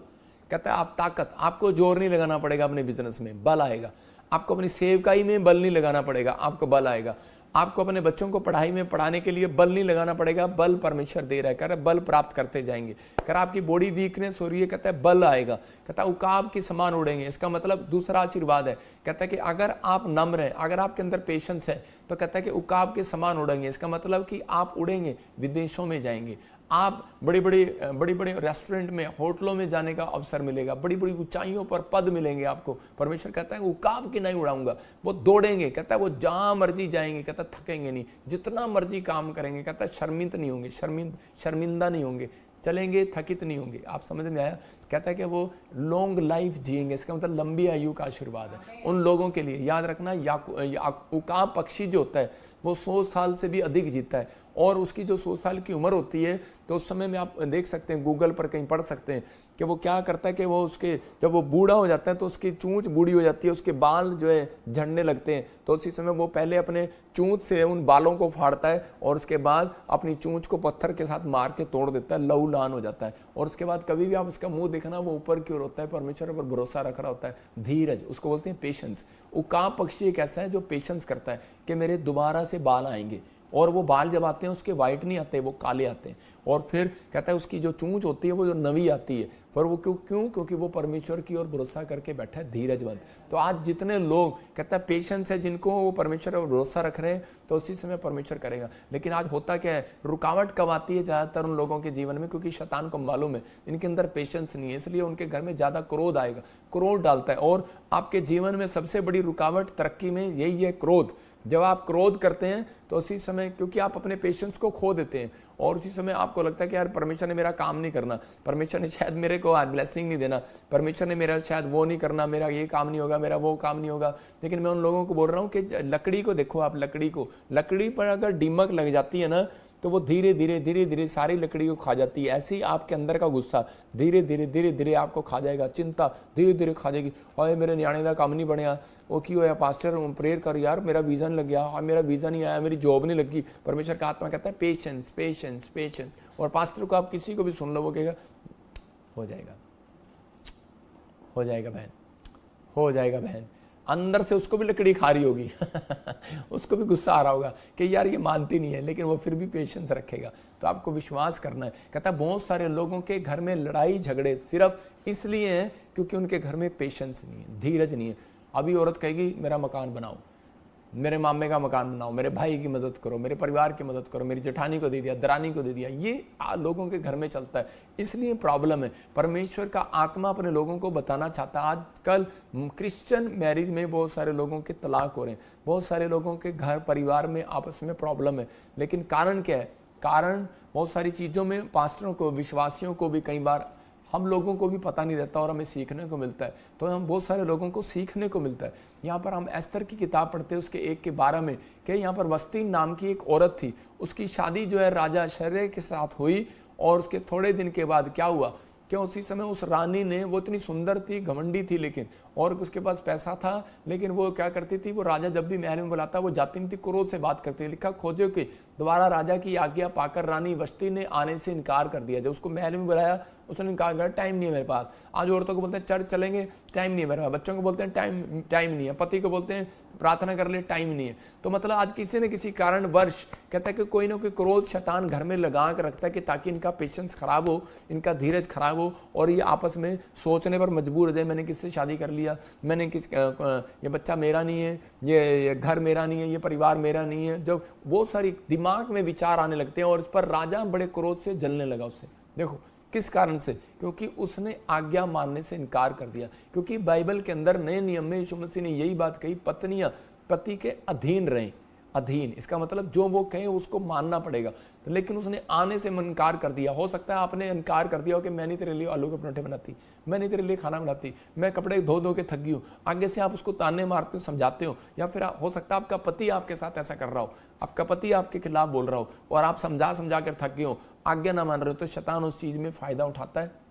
कहता है आप ताकत, आपको जोर नहीं लगाना पड़ेगा अपने बिजनेस में, बल आएगा। आपको अपनी सेवकाई में बल नहीं लगाना पड़ेगा, आपको बल आएगा। आपको अपने बच्चों को पढ़ाई में पढ़ाने के लिए बल नहीं लगाना पड़ेगा, बल परमेश्वर दे रहा है। कह रहा है बल प्राप्त करते जाएंगे। कह रहा आपकी बॉडी वीकनेस हो रही है, कहता है बल आएगा। कहता है उकाब के समान उड़ेंगे। इसका मतलब दूसरा आशीर्वाद है, कहता है कि अगर आप नम्र हैं, अगर आपके अंदर पेशेंस है, तो कहता है कि उकाब के समान उड़ेंगे। इसका मतलब कि आप उड़ेंगे, विदेशों में जाएंगे, आप बड़ी बड़ी रेस्टोरेंट में, होटलों में जाने का अवसर मिलेगा, बड़ी बड़ी ऊंचाइयों पर पद मिलेंगे आपको। परमेश्वर कहता है उकाब के नहीं उड़ाऊंगा। वो दौड़ेंगे, कहता है वो जहां मर्जी जाएंगे, कहता है थकेंगे नहीं, जितना मर्जी काम करेंगे, कहता है शर्मिंद नहीं होंगे, शर्मिंदा नहीं होंगे, चलेंगे थकित नहीं होंगे। आप समझ में आया। कहता है कि वो लॉन्ग लाइफ जिएंगे। इसका मतलब लंबी आयु का आशीर्वाद है उन लोगों के लिए। याद रखना, उकाब पक्षी जो होता है वो 100 साल से भी अधिक जीता है, और उसकी जो 100 साल की उम्र होती है तो उस समय में आप देख सकते हैं, गूगल पर कहीं पढ़ सकते हैं कि वो क्या करता है कि वो उसके जब वो बूढ़ा हो जाता है तो उसकी चूंच बूढ़ी हो जाती है, उसके बाल जो है झड़ने लगते हैं। तो उसी समय वो पहले अपने चूंच से उन बालों को फाड़ता है और उसके बाद अपनी चूंच को पत्थर के साथ मार के तोड़ देता है, लहू लहान हो जाता है। और उसके बाद कभी भी आप उसका मुंह देखना, वो ऊपर की ओर होता है, परमेश्वर पर भरोसा रख रहा होता है। धीरज, उसको बोलते हैं पेशेंस। उकाब पक्षी एक ऐसा है जो पेशेंस करता है कि मेरे दोबारा से बाल आएंगे, और वो बाल जब आते हैं उसके वाइट नहीं आते, वो काले आते हैं। और फिर कहता है उसकी जो चूंच होती है वो जो नवी आती है, पर वो क्यों? क्योंकि वो परमेश्वर की ओर भरोसा करके बैठा है, धीरजवंत। तो आज जितने लोग कहता है पेशेंस है, जिनको वो परमेश्वर पर भरोसा रख रहे हैं, तो उसी समय परमेश्वर करेगा। लेकिन आज होता क्या है, रुकावट कब आती है ज़्यादातर उन लोगों के जीवन में? क्योंकि शैतान को मालूम है इनके अंदर पेशेंस नहीं है, इसलिए उनके घर में ज़्यादा क्रोध आएगा, क्रोध डालता है। और आपके जीवन में सबसे बड़ी रुकावट तरक्की में यही है, क्रोध। जब आप क्रोध करते हैं तो उसी समय, क्योंकि आप अपने पेशेंस को खो देते हैं और उसी समय आपको लगता है कि यार परमेश्वर ने मेरा काम नहीं करना, परमेश्वर ने शायद मेरे को आज ब्लेसिंग नहीं देना, परमेश्वर ने मेरा शायद वो नहीं करना, मेरा ये काम नहीं होगा, मेरा वो काम नहीं होगा। लेकिन मैं उन लोगों को बोल रहा हूँ कि लकड़ी को देखो, आप लकड़ी पर अगर दीमक लग जाती है ना तो वो धीरे धीरे सारी लकड़ी को खा जाती है। ऐसे ही आपके अंदर का गुस्सा धीरे धीरे आपको खा जाएगा, चिंता धीरे धीरे खा जाएगी। और मेरे न्याणे का काम नहीं बनया, वो क्यों होया पास्टर, प्रेयर कर यार, मेरा वीज़ा नहीं लग गया, और मेरा वीज़ा नहीं आया, मेरी जॉब नहीं लगी। परमेश्वर का आत्मा कहता है पेशेंस पेशेंस पेशेंस। और पास्टर को आप किसी को भी सुन लो, वो कहेगा हो जाएगा, हो जाएगा बहन, हो जाएगा बहन। अंदर से उसको भी लकड़ी खा रही होगी उसको भी गुस्सा आ रहा होगा कि यार ये मानती नहीं है, लेकिन वो फिर भी पेशेंस रखेगा। तो आपको विश्वास करना है। कहता है बहुत सारे लोगों के घर में लड़ाई झगड़े सिर्फ इसलिए हैं क्योंकि उनके घर में पेशेंस नहीं है, धीरज नहीं है। अभी औरत कहेगी मेरा मकान बनाओ, मेरे मामे का मकान बनाओ, मेरे भाई की मदद करो, मेरे परिवार की मदद करो, मेरी जेठानी को दे दिया, दरानी को दे दिया। ये लोगों के घर में चलता है, इसलिए प्रॉब्लम है। परमेश्वर का आत्मा अपने लोगों को बताना चाहता है। आजकल क्रिश्चियन मैरिज में बहुत सारे लोगों के तलाक हो रहे हैं, बहुत सारे लोगों के घर परिवार में आपस में प्रॉब्लम है। लेकिन कारण क्या है? कारण बहुत सारी चीज़ों में पास्टरों को, विश्वासियों को भी कई बार हम लोगों को भी पता नहीं रहता और हमें सीखने को मिलता है। तो हम बहुत सारे लोगों को सीखने को मिलता है। यहाँ पर हम एस्तर की किताब पढ़ते हैं, उसके 1 के 12 में कि यहाँ पर वस्ती नाम की एक औरत थी, उसकी शादी जो है राजा शर्य के साथ हुई। और उसके थोड़े दिन के बाद क्या हुआ कि उसी समय उस रानी ने, वो इतनी सुंदर थी, घमंडी थी, लेकिन और उसके पास पैसा था, लेकिन वो क्या करती थी, वो राजा जब भी महल में बुलाता वो जाती नहीं थी, क्रोध से बात करती। लिखा खोजो कि दोबारा राजा की आज्ञा पाकर रानी वस्ती ने आने से इनकार कर दिया। जब उसको महल में बुलाया उसने इनकार किया, टाइम नहीं है मेरे पास। आज औरतों को बोलते हैं चर्च चलेंगे, टाइम नहीं है मेरे पास। बच्चों को बोलते हैं टाइम नहीं है। पति को बोलते हैं प्रार्थना कर ले, टाइम नहीं है। तो मतलब आज किसी न किसी कारण वर्ष कहता है कि कोई ना कोई क्रोध शैतान घर में लगा कर रखता है कि ताकि इनका पेशेंस खराब हो, इनका धीरज खराब हो और ये आपस में सोचने पर मजबूर हो जाए, मैंने किससे शादी कर लिया, मैंने ये बच्चा मेरा नहीं है, ये घर मेरा नहीं है, ये परिवार मेरा नहीं है। जब बहुत सारी दिमाग में विचार आने लगते हैं और इस पर राजा बड़े क्रोध से जलने लगा उससे। देखो किस कारण से? क्योंकि उसने आज्ञा मानने से इनकार कर दिया। क्योंकि बाइबल के अंदर नए नियम में यीशु मसीह ने यही बात कही, पत्नियां पति के अधीन रहें। अधीन इसका मतलब जो वो कहें उसको मानना पड़ेगा। तो लेकिन उसने आने से इनकार कर दिया। हो सकता है आपने इनकार कर दिया हो कि मैं नहीं तेरे लिए आलू के पराठे बनाती, मैं नहीं तेरे लिए खाना बनाती, मैं कपड़े धो धो के थक गई हूँ। आगे से आप उसको ताने मारते हो, समझाते हो, या फिर हो सकता है आपका पति आपके साथ ऐसा कर रहा हो, आपका पति आपके खिलाफ बोल रहा हो और आप समझा कर थक गए हो, आज्ञा ना मान रहे हो। तो शैतान उस चीज़ में फ़ायदा उठाता है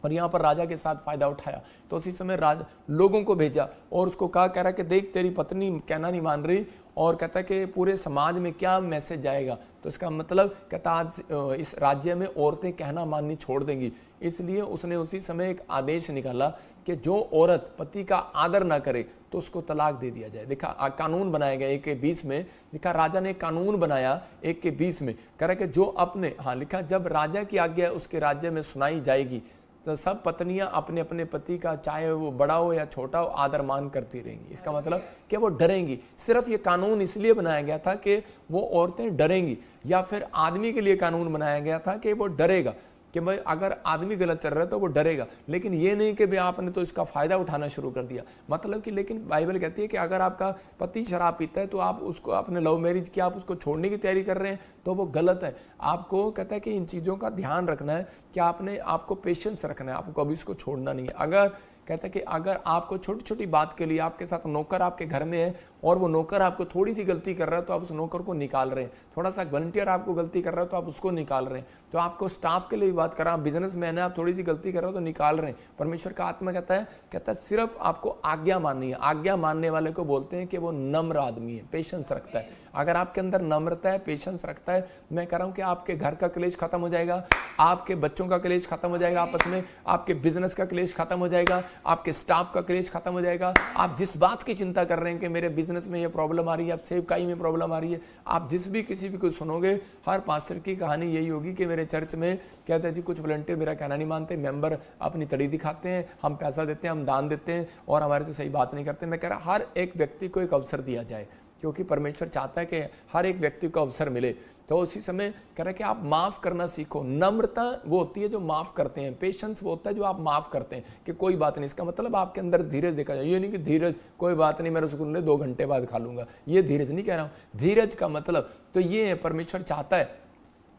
और यहाँ पर राजा के साथ फ़ायदा उठाया। तो उसी समय राजा लोगों को भेजा और उसको कह रहा कि देख तेरी पत्नी कहना नहीं मान रही, और कहता कि पूरे समाज में क्या मैसेज जाएगा। तो इसका मतलब कहता आज इस राज्य में औरतें कहना माननी छोड़ देंगी। इसलिए उसने उसी समय एक आदेश निकाला कि जो औरत पति का आदर ना करे तो उसको तलाक दे दिया जाए। देखा कानून बनाया गया 1 के 20 में। लिखा राजा ने कानून बनाया 1 के 20 में, कह रहा कि जो अपने लिखा जब राजा की आज्ञा उसके राज्य में सुनाई जाएगी तो सब पत्नियां अपने अपने पति का, चाहे वो बड़ा हो या छोटा हो, आदर मान करती रहेंगी। इसका मतलब कि वो डरेंगी। सिर्फ ये कानून इसलिए बनाया गया था कि वो औरतें डरेंगी, या फिर आदमी के लिए कानून बनाया गया था कि वो डरेगा कि भाई अगर आदमी गलत चल रहा है तो वो डरेगा। लेकिन ये नहीं कि भाई आपने तो इसका फ़ायदा उठाना शुरू कर दिया। मतलब कि लेकिन बाइबल कहती है कि अगर आपका पति शराब पीता है तो आप उसको, अपने लव मैरिज की आप उसको छोड़ने की तैयारी कर रहे हैं तो वो गलत है। आपको कहता है कि इन चीज़ों का ध्यान रखना है कि आपने आपको पेशेंस रखना है, आपको कभी उसको छोड़ना नहीं है। अगर कहता है कि अगर आपको छोटी छोटी बात के लिए आपके साथ नौकर आपके घर में है और वो नौकर आपको थोड़ी सी गलती कर रहा है तो आप उस नौकर को निकाल रहे हैं। थोड़ा सा वॉलंटियर आपको गलती कर रहा है तो आप उसको निकाल रहे हैं। तो आपको स्टाफ के लिए भी बात कर रहा है, बिजनेसमैन है, आप थोड़ी सी गलती कर रहे हो तो निकाल रहे हैं। परमेश्वर का आत्मा कहता है सिर्फ आपको आज्ञा माननी है। आज्ञा मानने वाले को बोलते हैं कि वो नम्र आदमी है, पेशेंस रखता है। अगर आपके अंदर नम्रता है, पेशेंस रखता है, मैं कह रहा हूँ कि आपके घर का क्लेश खत्म हो जाएगा, आपके बच्चों का क्लेश खत्म हो जाएगा आपस में, आपके बिजनेस का क्लेश खत्म हो जाएगा, आपके स्टाफ का क्लेश खत्म हो जाएगा। आप जिस बात की चिंता कर रहे हैं कि मेरे बिजनेस में ये प्रॉब्लम आ रही है, आप सेवकाई में प्रॉब्लम आ रही है, आप जिस भी किसी भी को सुनोगे, हर पास्टर की कहानी यही होगी कि मेरे चर्च में कहते हैं जी कुछ वॉलंटियर मेरा कहना नहीं मानते, मेंबर अपनी तड़ी दिखाते हैं, हम पैसा देते हैं, हम दान देते हैं और हमारे से सही बात नहीं करते। मैं कह रहा हर एक व्यक्ति को एक अवसर दिया जाए। क्योंकि परमेश्वर चाहता है कि हर एक व्यक्ति को अवसर मिले। तो उसी समय कह रहा है कि आप माफ़ करना सीखो। नम्रता वो होती है जो माफ़ करते हैं, पेशेंस वो होता है जो आप माफ़ करते हैं कि कोई बात नहीं। इसका मतलब आपके अंदर धीरज देखा जाए, ये नहीं कि धीरज कोई बात नहीं, मेरे स्कूल में 2 घंटे बाद खा लूँगा, ये धीरज नहीं कह रहा हूँ। धीरज का मतलब तो ये है, परमेश्वर चाहता है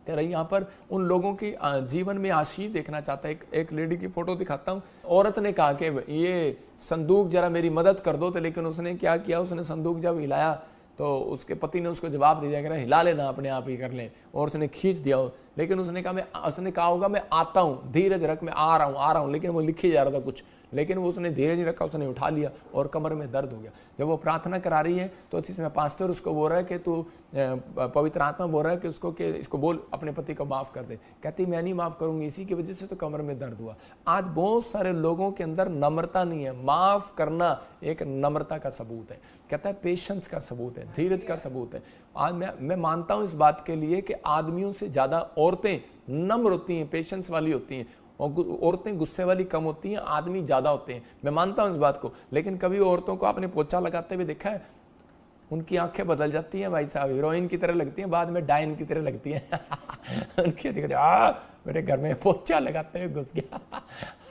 कह रही यहाँ पर उन लोगों की जीवन में आशीष देखना चाहता है। एक लेडी की फोटो दिखाता हूँ। औरत ने कहा कि ये संदूक जरा मेरी मदद कर दो, तो लेकिन उसने क्या किया, उसने संदूक जब हिलाया तो उसके पति ने उसको जवाब दिया कि हिला लेना, अपने आप ही कर ले, और उसने खींच दिया। लेकिन उसने कहा होगा मैं आता हूँ, धीरज रख, मैं आ रहा हूँ, लेकिन वो लिखे जा रहा था कुछ, लेकिन वो उसने धीरज नहीं रखा, उसने उठा लिया और कमर में दर्द हो गया। जब वो प्रार्थना करा रही है तो इसी में पास्टर उसको बोल रहा है कि तू पवित्र आत्मा बोल रहा है कि उसको कि इसको बोल अपने पति को माफ़ कर दे। कहती मैं नहीं माफ़ करूँगी, इसी की वजह से तो कमर में दर्द हुआ। आज बहुत सारे लोगों के अंदर नम्रता नहीं है। माफ़ करना एक नम्रता का सबूत है, कहता है पेशेंस का सबूत है, धीरज का सबूत है। आज मैं मानता हूँ इस बात के लिए कि आदमियों से ज़्यादा औरतें नम्र होती हैं, पेशेंस वाली होती हैं, और औरतें गुस्से वाली कम होती हैं, आदमी ज़्यादा होते हैं। मैं मानता हूँ इस बात को। लेकिन कभी औरतों को आपने पोछा लगाते हुए देखा है? उनकी आंखें बदल जाती हैं भाई साहब, हीरोइन की तरह लगती हैं, बाद में डायन की तरह लगती हैं। उनकी मेरे घर में पोछा लगाते हुए घुस गया।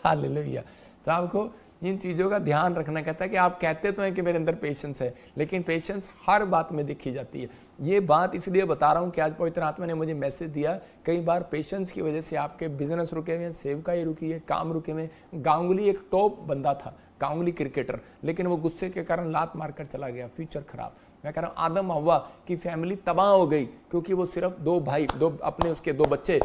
हालेलुया। तो आपको इन चीज़ों का ध्यान रखना। कहता है कि आप कहते तो हैं कि मेरे अंदर पेशेंस है, लेकिन पेशेंस हर बात में देखी जाती है। ये बात इसलिए बता रहा हूँ कि आज पवित्र आत्मा ने मुझे मैसेज दिया, कई बार पेशेंस की वजह से आपके बिजनेस रुके हुए हैं, सेवकाई रुकी है, काम रुके हुए। गांगुली एक टॉप बंदा था, गांगुली क्रिकेटर, लेकिन वो गुस्से के कारण लात मारकर चला गया, फ्यूचर खराब। मैं कह रहा हूँ आदम हव्वा की फैमिली तबाह हो गई, क्योंकि वो सिर्फ 2 भाई, उसके 2 बच्चे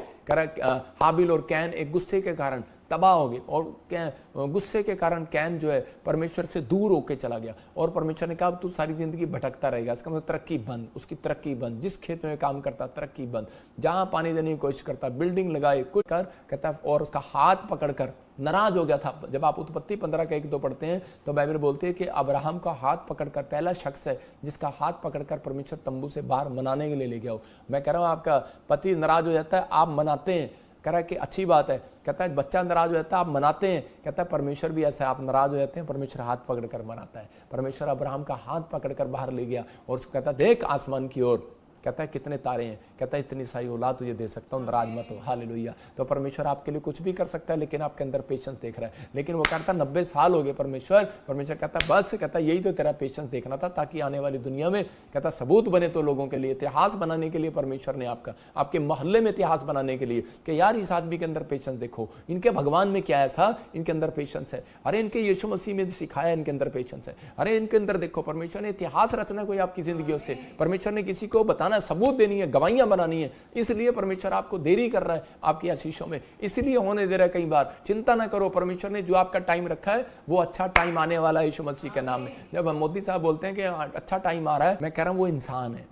हाबिल और कैन एक गुस्से के कारण तबाह हो गए। और गुस्से के कारण कैन जो है परमेश्वर से दूर होके चला गया, और परमेश्वर ने कहा तू सारी जिंदगी भटकता रहेगा। इसका मतलब तरक्की बंद, उसकी तरक्की बंद। जिस खेत में काम करता तरक्की बंद, जहां पानी देने की कोशिश करता, बिल्डिंग लगाए कुछ कर, कहता और उसका हाथ पकड़कर नाराज हो गया था। जब आप उत्पत्ति 15 का 1-2 पढ़ते हैं तो बाइबल बोलती है कि अब्राहम का हाथ पकड़कर, पहला शख्स है जिसका हाथ पकड़कर परमेश्वर तंबू से बाहर मनाने के लिए ले गया हो। मैं कह रहा हूँ आपका पति नाराज हो जाता है, आप मनाते हैं, कह रहा है कि अच्छी बात है। कहता है बच्चा नाराज हो जाता है, आप मनाते हैं। कहता है परमेश्वर भी ऐसा है, आप नाराज हो जाते हैं, परमेश्वर हाथ पकड़कर मनाता है। परमेश्वर अब्राहम का हाथ पकड़कर बाहर ले गया और उसको कहता देख आसमान की ओर, कहता है कितने तारे हैं, कहता है इतनी सारी औलाद तुझे दे सकता हूँ, नाराज मत हो। हालेलुया। तो परमेश्वर आपके लिए कुछ भी कर सकता है, लेकिन आपके अंदर पेशेंस देख रहा है। लेकिन वो कहता 90 साल हो गए परमेश्वर कहता बस, कहता यही तो तेरा पेशेंस देखना था, ताकि आने वाली दुनिया में कहता सबूत बने तो लोगों के लिए, इतिहास बनाने के लिए परमेश्वर ने आपके मोहल्ले में इतिहास बनाने के लिए कि यार इस आदमी के अंदर पेशेंस देखो, इनके भगवान में क्या ऐसा, इनके अंदर पेशेंस है। अरे इनके यीशु मसीह में सिखाया, इनके अंदर पेशेंस है। अरे इनके अंदर देखो, परमेश्वर ने इतिहास रचना कोई आपकी जिंदगियों से, परमेश्वर ने किसी को बताना, सबूत देनी है, गवाहियां बनानी है। इसलिए परमेश्वर आपको देरी कर रहा है आपकी आशीषों में, इसलिए होने दे रहा है। कई बार चिंता ना करो, परमेश्वर ने जो आपका टाइम रखा है वो अच्छा टाइम आने वाला है यीशु मसीह के नाम में। जब मोदी साहब बोलते हैं कि अच्छा टाइम आ रहा है, मैं कह रहा हूं वो इंसान है,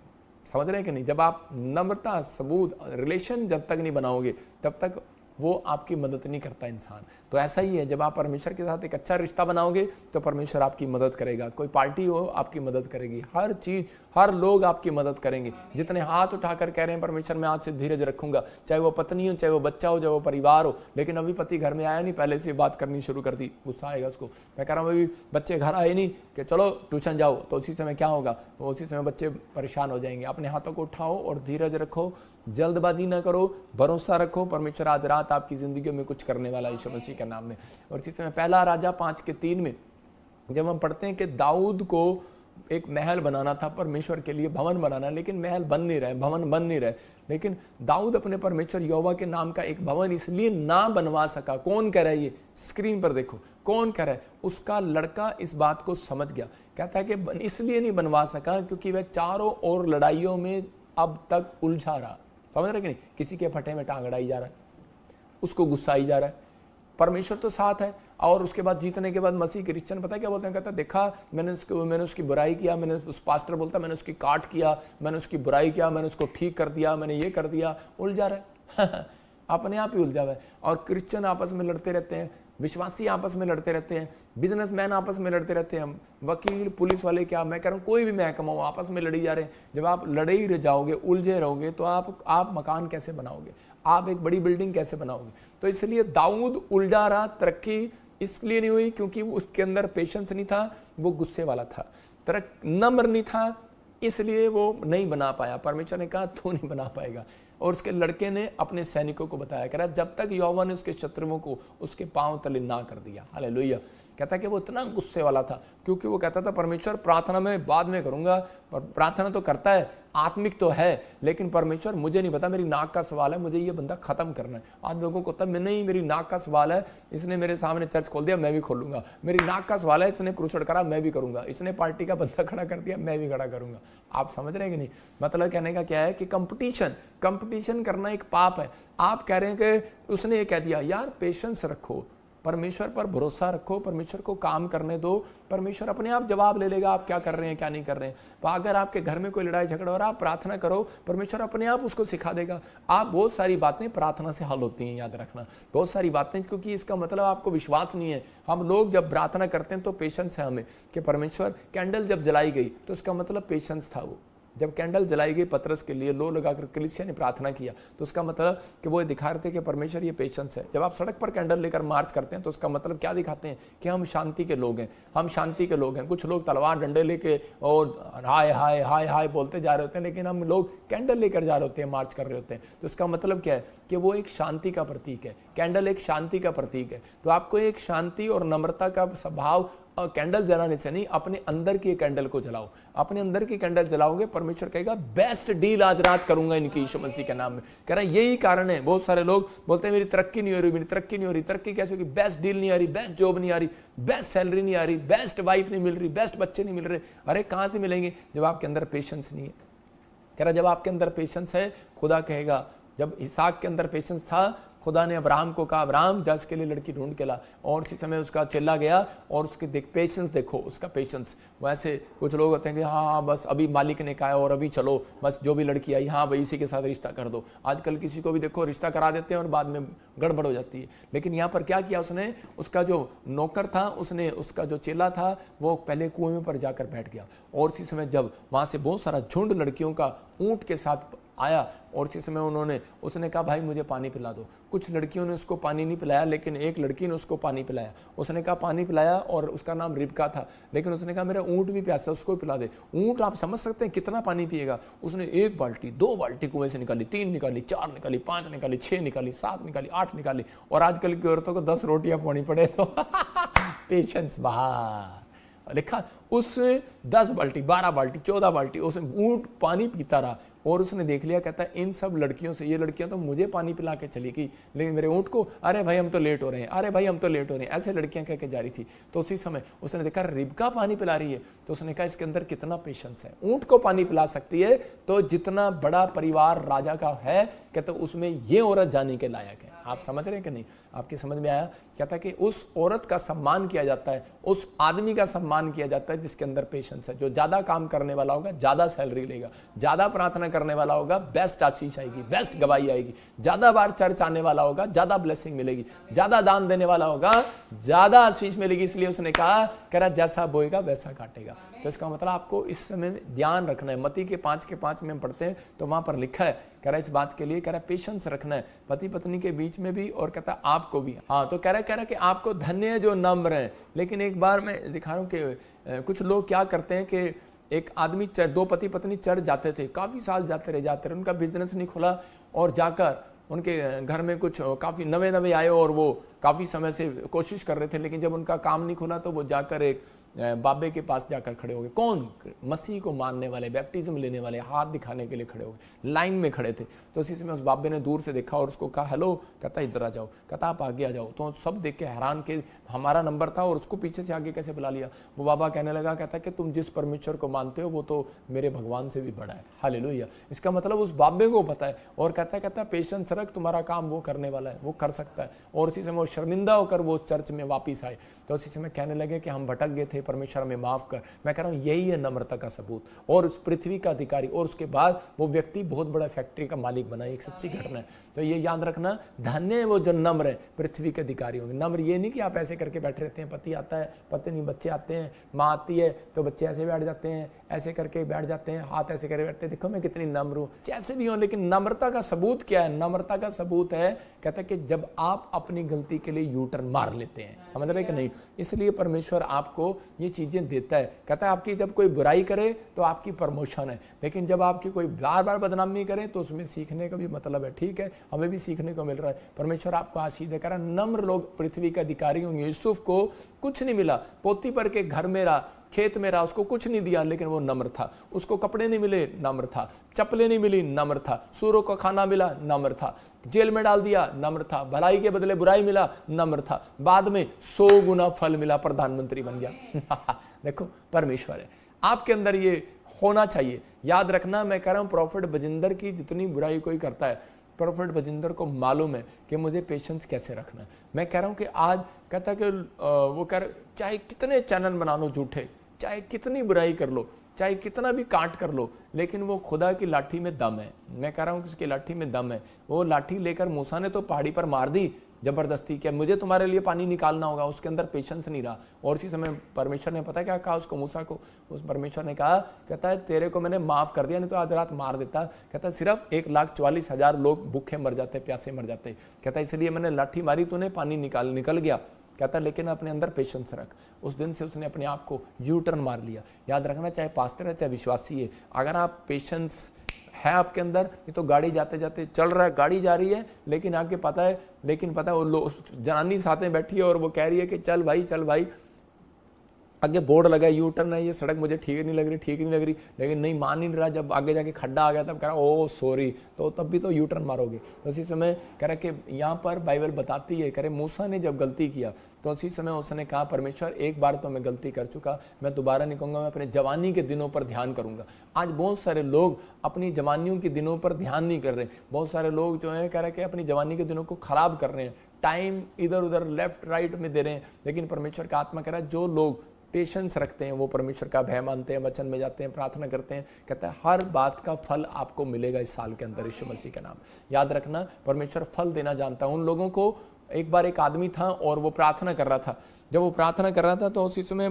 समझ रहे हैं कि नहीं। जब आप नम्रता, सबूत, रिलेशन जब तक नहीं बनाओगे तब तक वो आपकी मदद नहीं करता इंसान। तो ऐसा ही है, जब आप परमेश्वर के साथ एक अच्छा रिश्ता बनाओगे तो परमेश्वर आपकी मदद करेगा। कोई पार्टी हो आपकी मदद करेगी, हर चीज़, हर लोग आपकी मदद करेंगे। जितने हाथ उठाकर कह रहे हैं परमेश्वर मैं आज से धीरज रखूंगा, चाहे वो पत्नी हो, चाहे वो बच्चा हो, चाहे वो परिवार हो, लेकिन अभी पति घर में आया नहीं, पहले से बात करनी शुरू कर दी, गुस्सा आएगा उसको। मैं कह रहा हूँ अभी बच्चे घर आए नहीं कि चलो ट्यूशन जाओ, तो उसी समय क्या होगा, उसी समय बच्चे परेशान हो जाएंगे। अपने हाथों को उठाओ और धीरज रखो, जल्दबाजी ना करो, भरोसा रखो। परमेश्वर आज रात आपकी जिंदगी में कुछ करने वाला है यीशु मसीह के नाम में। और इसी समय पहला राजा 5:3 में जब हम पढ़ते हैं कि दाऊद को एक महल बनाना था परमेश्वर के लिए, भवन बनाना, लेकिन महल बन नहीं रहे, भवन बन नहीं रहे। लेकिन दाऊद अपने परमेश्वर यहोवा के नाम का एक भवन इसलिए ना बनवा सका। कौन कह रहा है ये, स्क्रीन पर देखो कौन कह रहा है, उसका लड़का इस बात को समझ गया। कहता है कि इसलिए नहीं बनवा सका क्योंकि वह चारों ओर लड़ाइयों में अब तक उलझा रहा। समझ रहे कि नहीं, किसी के फटे में टांग अड़ाई जा रहा है, उसको गुस्सा आई जा रहा है। परमेश्वर तो साथ है, और उसके बाद जीतने के बाद मसीह क्रिश्चियन पता है क्या बोलते हैं, कहता देखा मैंने उसकी बुराई किया, मैंने उस पास्टर बोलता मैंने उसकी काट किया, मैंने उसकी बुराई किया, मैंने उसको ठीक कर दिया, मैंने ये कर दिया। उलझा रहा है अपने आप ही उलझा हुआ है। और क्रिश्चियन आपस में लड़ते रहते हैं, विश्वासी आपस में लड़ते रहते हैं, बिजनेसमैन आपस में लड़ते रहते हैं, वकील पुलिस वाले, क्या मैं कह रहा हूँ कोई भी महकमा हो, आपस में लड़ी जा रहे हैं। जब आप लड़े ही रह जाओगे, उलझे रहोगे, तो आप मकान कैसे बनाओगे, आप एक बड़ी बिल्डिंग कैसे बनाओगे। तो इसलिए दाऊद उलझा रहा, तरक्की इसलिए नहीं हुई क्योंकि उसके अंदर पेशेंस नहीं था, वो गुस्से वाला था, नम्र नहीं था, इसलिए वो नहीं बना पाया। परमेश्वर ने कहा तू नहीं बना पाएगा। और उसके लड़के ने अपने सैनिकों को बताया, कह रहा जब तक यहोवा ने उसके शत्रुओं को उसके पांव तले ना कर दिया। हालेलुया। कहता कि वो इतना गुस्से वाला था, क्योंकि वो कहता था परमेश्वर प्रार्थना में बाद में करूंगा। प्रार्थना तो करता है, आत्मिक तो है, लेकिन परमेश्वर मुझे नहीं पता, मेरी नाक का सवाल है, मुझे ये बंदा खत्म करना है। आज लोगों को तब मैं नहीं, मेरी नाक का सवाल है, इसने मेरे सामने चर्च खोल दिया, मैं भी खोलूंगा। मेरी नाक का सवाल है, इसने क्रूसेड करा, मैं भी करूंगा। इसने पार्टी का बंदा खड़ा कर दिया, मैं भी खड़ा करूंगा। आप समझ रहे हैं कि नहीं? मतलब कहने का क्या है कि कंपटीशन करना एक पाप है। आप कह रहे हैं कि उसने ये कह दिया, यार पेशेंस रखो, परमेश्वर पर भरोसा रखो, परमेश्वर को काम करने दो, परमेश्वर अपने आप जवाब ले लेगा आप क्या कर रहे हैं क्या नहीं कर रहे हैं। तो अगर आपके घर में कोई लड़ाई झगड़ा हो रहा है, आप प्रार्थना करो, परमेश्वर अपने आप उसको सिखा देगा। आप बहुत सारी बातें प्रार्थना से हल होती हैं, याद रखना, बहुत सारी बातें, क्योंकि इसका मतलब आपको विश्वास नहीं है। हम लोग जब प्रार्थना करते हैं तो पेशेंस है हमें कि परमेश्वर, कैंडल जब जलाई गई तो उसका मतलब पेशेंस था। वो जब कैंडल जलाई गई पतरस के लिए, लो लगाकर कलीसिया ने प्रार्थना किया, तो उसका मतलब कि वो दिखा रहे थे कि परमेश्वर ये पेशेंस है। जब आप सड़क पर कैंडल लेकर मार्च करते हैं तो उसका मतलब क्या दिखाते हैं कि हम शांति के लोग हैं, हम शांति के लोग हैं। कुछ लोग तलवार डंडे लेके और हाय हाय हाय हाय बोलते जा रहे होते हैं, लेकिन हम लोग कैंडल लेकर जा रहे होते हैं, मार्च कर रहे होते हैं। तो इसका मतलब क्या है कि वो एक शांति का प्रतीक है। कैंडल एक शांति का प्रतीक है। तो आपको एक शांति और नम्रता का स्वभाव कैंडल जलाने से नहीं, अपने अंदर की कैंडल को जलाओ। अपने अंदर की कैंडल जलाओगे, परमेश्वर कहेगा बेस्ट डील आज रात करूंगा इनकी, यीशु मसीह के नाम में। कह रहा है यही कारण है, बहुत सारे लोग बोलते हैं मेरी तरक्की नहीं हो रही, मेरी तरक्की नहीं हो रही। तरक्की कैसे होगी? बेस्ट डील नहीं आ रही, बेस्ट जॉब नहीं आ रही, बेस्ट सैलरी नहीं आ रही, बेस्ट वाइफ नहीं मिल रही, बेस्ट बच्चे नहीं मिल रहे। अरे कहां से मिलेंगे जब आपके अंदर पेशेंस नहीं है। कह रहा जब आपके अंदर पेशेंस है, खुदा कहेगा, जब इसहाक के अंदर पेशेंस था, खुदा ने अब्राहम को कहा अब्राहम जा के लिए लड़की ढूंढ के ला। और उसी समय उसका चेला गया और उसके पेशेंस देखो, उसका पेशेंस। वैसे कुछ लोग होते हैं कि हाँ बस अभी मालिक ने कहा और अभी चलो, बस जो भी लड़की आई हाँ भाई इसी के साथ रिश्ता कर दो। आजकल किसी को भी देखो रिश्ता करा देते हैं और बाद में गड़बड़ हो जाती है। लेकिन यहाँ पर क्या किया उसने, उसका जो नौकर था, उसने उसका जो चेला था वो पहले कुएं में पर जाकर बैठ गया। और उसी समय जब वहाँ से बहुत सारा झुंड लड़कियों का ऊँट के साथ आया और इसी समय उसने कहा भाई मुझे पानी पिला दो। कुछ लड़कियों ने उसको पानी नहीं पिलाया, लेकिन एक लड़की ने उसको पानी पिलाया। उसने कहा पानी पिलाया और उसका नाम रिबका था, लेकिन उसने कहा मेरा ऊँट भी प्यासा, उसको पिला दे। ऊँट आप समझ सकते हैं कितना पानी पिएगा। उसने 1 बाल्टी 2 बाल्टी कुएं से निकाली, 3 निकाली, 4 निकाली, 5 निकाली, 6 निकाली, 7 निकाली, 8 निकाली। और आजकल की औरतों को 10 रोटियां पानी पड़े तो पेशेंस बहा लिखा। उसने 10 बाल्टी 12 बाल्टी 14 बाल्टी उसने ऊँट पानी पीता रहा। और उसने देख लिया, कहता है इन सब लड़कियों से, ये लड़कियां तो मुझे पानी पिला के चली गई, लेकिन मेरे ऊँट को अरे भाई हम तो लेट हो रहे हैं, अरे भाई हम तो लेट हो रहे हैं, ऐसे लड़कियां कह के जा रही थी। तो उसी समय उसने देखा रिबका पानी पिला रही है, तो उसने कहा इसके अंदर कितना पेशेंस है। ऊँट को पानी पिला सकती है तो जितना बड़ा परिवार राजा का है, कहते उसमें ये औरत जाने के लायक है। आप समझ रहे हैं कि नहीं? आपकी समझ में आया? कहता है कि उस औरत का सम्मान किया जाता है, उस आदमी का सम्मान किया जाता है जिसके अंदर पेशेंस है। जो ज्यादा काम करने वाला होगा ज्यादा सैलरी लेगा, ज्यादा प्रार्थना करने वाला होगा बेस्ट आशीष आएगी, बेस्ट गवाही आएगी, ज्यादा बार चर्च आने वाला होगा ज्यादा ब्लेसिंग मिलेगी, ज्यादा दान देने वाला होगा ज्यादा आशीष मिलेगी। इसलिए उसने कहा, कह रहा जैसा बोएगा वैसा काटेगा। तो इसका मतलब आपको इस समय ध्यान रखना है। मत्ती के 5 में हम पढ़ते हैं तो वहां पर लिखा है, कह रहा है इस बात के लिए, कह रहा है पेशेंस रखना है पति पत्नी के बीच में भी, और कहता है आपको भी। हाँ तो कह रहा है कि आपको धन्य है जो नम्र है। लेकिन एक बार मैं दिखा रहा हूँ कि कुछ लोग क्या करते हैं कि एक आदमी 2 पति पत्नी चर्च जाते थे, काफ़ी साल जाते रहे, उनका बिजनेस नहीं खुला, और जाकर उनके घर में कुछ काफ़ी नवे आए और वो काफ़ी समय से कोशिश कर रहे थे, लेकिन जब उनका काम नहीं खुला तो वो जाकर एक बाबे के पास जाकर खड़े हो गए। कौन? मसीह को मानने वाले, बैप्टिज्म लेने वाले, हाथ दिखाने के लिए खड़े हो गए, लाइन में खड़े थे। तो उसी समय उस बाबे ने दूर से देखा और उसको कहा हेलो, कहता इधर आ जाओ, कहता आप आगे आ जाओ। तो सब देख के हैरान के हमारा नंबर था और उसको पीछे से आगे कैसे बुला लिया। वो बाबा कहने लगा, कहता कि तुम जिस परमेश्वर को मानते हो वो तो मेरे भगवान से भी बड़ा है। हालेलुया। इसका मतलब उस बाबे को पता है और कहता पेशेंस रख, तुम्हारा काम वो करने वाला है, वो कर सकता है। और उसी समय वो शर्मिंदा होकर वो चर्च में वापिस आए। तो उसी समय कहने लगे कि हम भटक गए थे, परमेश्वर में माफ कर। मैं कह रहा हूं यही है नम्रता का सबूत और उस पृथ्वी का अधिकारी। और उसके बाद वो व्यक्ति बहुत बड़ा फैक्ट्री का मालिक बना, एक सच्ची घटना है। तो ये याद रखना, धन्य है वो जो नम्र है, पृथ्वी के अधिकारी होंगे। नम्र ये नहीं कि आप ऐसे करके बैठे रहते हैं, पति आता है, पत्नी, बच्चे आते हैं, माँ आती है तो बच्चे ऐसे बैठ जाते हैं, ऐसे करके बैठ जाते हैं, हाथ ऐसे करके बैठते हैं, देखो मैं कितनी नम्र हूँ। जैसे भी हो, लेकिन नम्रता का सबूत क्या है? नम्रता का सबूत है, कहता है कि जब आप अपनी गलती के लिए यू टर्न मार लेते हैं, समझ रहे कि नहीं। इसलिए परमेश्वर आपको ये चीज़ें देता है, कहता है आपकी जब कोई बुराई करे तो आपकी प्रमोशन है, लेकिन जब आपकी कोई बार बार बदनामी करे तो उसमें सीखने का भी मतलब है। ठीक है, हमें भी सीखने को मिल रहा है। परमेश्वर आपको आशीष दे। कह रहा नम्र लोग पृथ्वी के अधिकारी होंगे। यूसुफ को कुछ नहीं मिला, पोतीफर के घर में रहा, खेत में रहा, उसको कुछ नहीं दिया, लेकिन वो नम्र था। उसको कपड़े नहीं मिले, नम्र था। चप्पलें नहीं मिली, नम्र था। सूरों का खाना मिला, नम्र था। जेल में डाल दिया, नम्र था। भलाई के बदले बुराई मिला, नम्र था। बाद में 100 गुना फल मिला, प्रधानमंत्री बन गया। देखो परमेश्वर है, आपके अंदर ये होना चाहिए। याद रखना, मैं कह रहा हूं प्रॉफिट बजिंदर की जितनी बुराई कोई करता है, प्रॉफिट बजिंदर को मालूम है कि मुझे पेशेंस कैसे रखना है। मैं कह रहा हूं कि आज कहता है कि वो चाहे कितने चैनल बना लो झूठे, चाहे कितनी बुराई कर लो, चाहे कितना भी काट कर लो, लेकिन वो खुदा की लाठी में दम है। मैं कह रहा हूँ कि उसकी लाठी में दम है। वो लाठी लेकर मूसा ने तो पहाड़ी पर मार दी जबरदस्ती, क्या मुझे तुम्हारे लिए पानी निकालना होगा। उसके अंदर पेशेंस नहीं रहा। और इसी समय परमेश्वर ने पता क्या कहा उसको, मूसा को, उस परमेश्वर ने कहा, कहता है तेरे को मैंने माफ कर दिया, नहीं तो आज रात मार देता। कहता है सिर्फ 1,44,000 लोग भूखे मर जाते, प्यासे मर जाते। कहता है इसलिए मैंने लाठी मारी, तूने पानी निकल गया। कहता है लेकिन अपने अंदर पेशेंस रख। उस दिन से उसने अपने आप को यू टर्न मार लिया। याद रखना, चाहे पास्टर है चाहे विश्वासी है, अगर आप पेशेंस है आपके अंदर, ये तो गाड़ी जाते जाते चल रहा है, गाड़ी जा रही है, लेकिन आपके पता है वो जनानी साथ में बैठी है और वो कह रही है कि चल भाई, आगे बोर्ड लगा यू टर्न है, ये सड़क मुझे ठीक नहीं लग रही, लेकिन नहीं मान नहीं रहा। जब आगे जाके खड्डा आ गया तब कह रहा ओ सॉरी, तो तब भी तो यू टर्न मारोगे। तो उसी समय कह रहा कि यहाँ पर बाइबल बताती है, कह रहे मूसा ने जब गलती किया तो उसी समय उसने कहा परमेश्वर एक बार तो मैं गलती कर चुका, मैं दोबारा नहीं कहूँगा, मैं अपने जवानी के दिनों पर ध्यान करूँगा। आज बहुत सारे लोग अपनी जवानियों के दिनों पर ध्यान नहीं कर रहे। बहुत सारे लोग जो है कह रहे कि अपनी जवानी के दिनों को खराब कर रहे हैं, टाइम इधर उधर लेफ्ट राइट में दे रहे हैं। लेकिन परमेश्वर का आत्मा कह रहा है जो लोग पेशेंस रखते हैं, वो परमेश्वर का भय मानते हैं, वचन में जाते हैं, प्रार्थना करते हैं, कहता है हर बात का फल आपको मिलेगा इस साल के अंदर, यीशु मसीह का नाम। याद रखना, परमेश्वर फल देना जानता है। उन लोगों को एक बार एक आदमी था और वो प्रार्थना कर रहा था। जब वो प्रार्थना कर रहा था तो उसी समय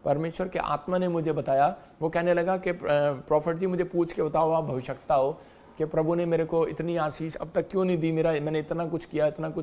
परमेश्वर के आत्मा ने मुझे बताया, वो कहने लगा कि प्रॉफिट जी मुझे पूछ के बताओ, आप भविष्यवक्ता हो, कि प्रभु ने मेरे को इतनी आशीष अब तक क्यों नहीं दी, मैंने इतना कुछ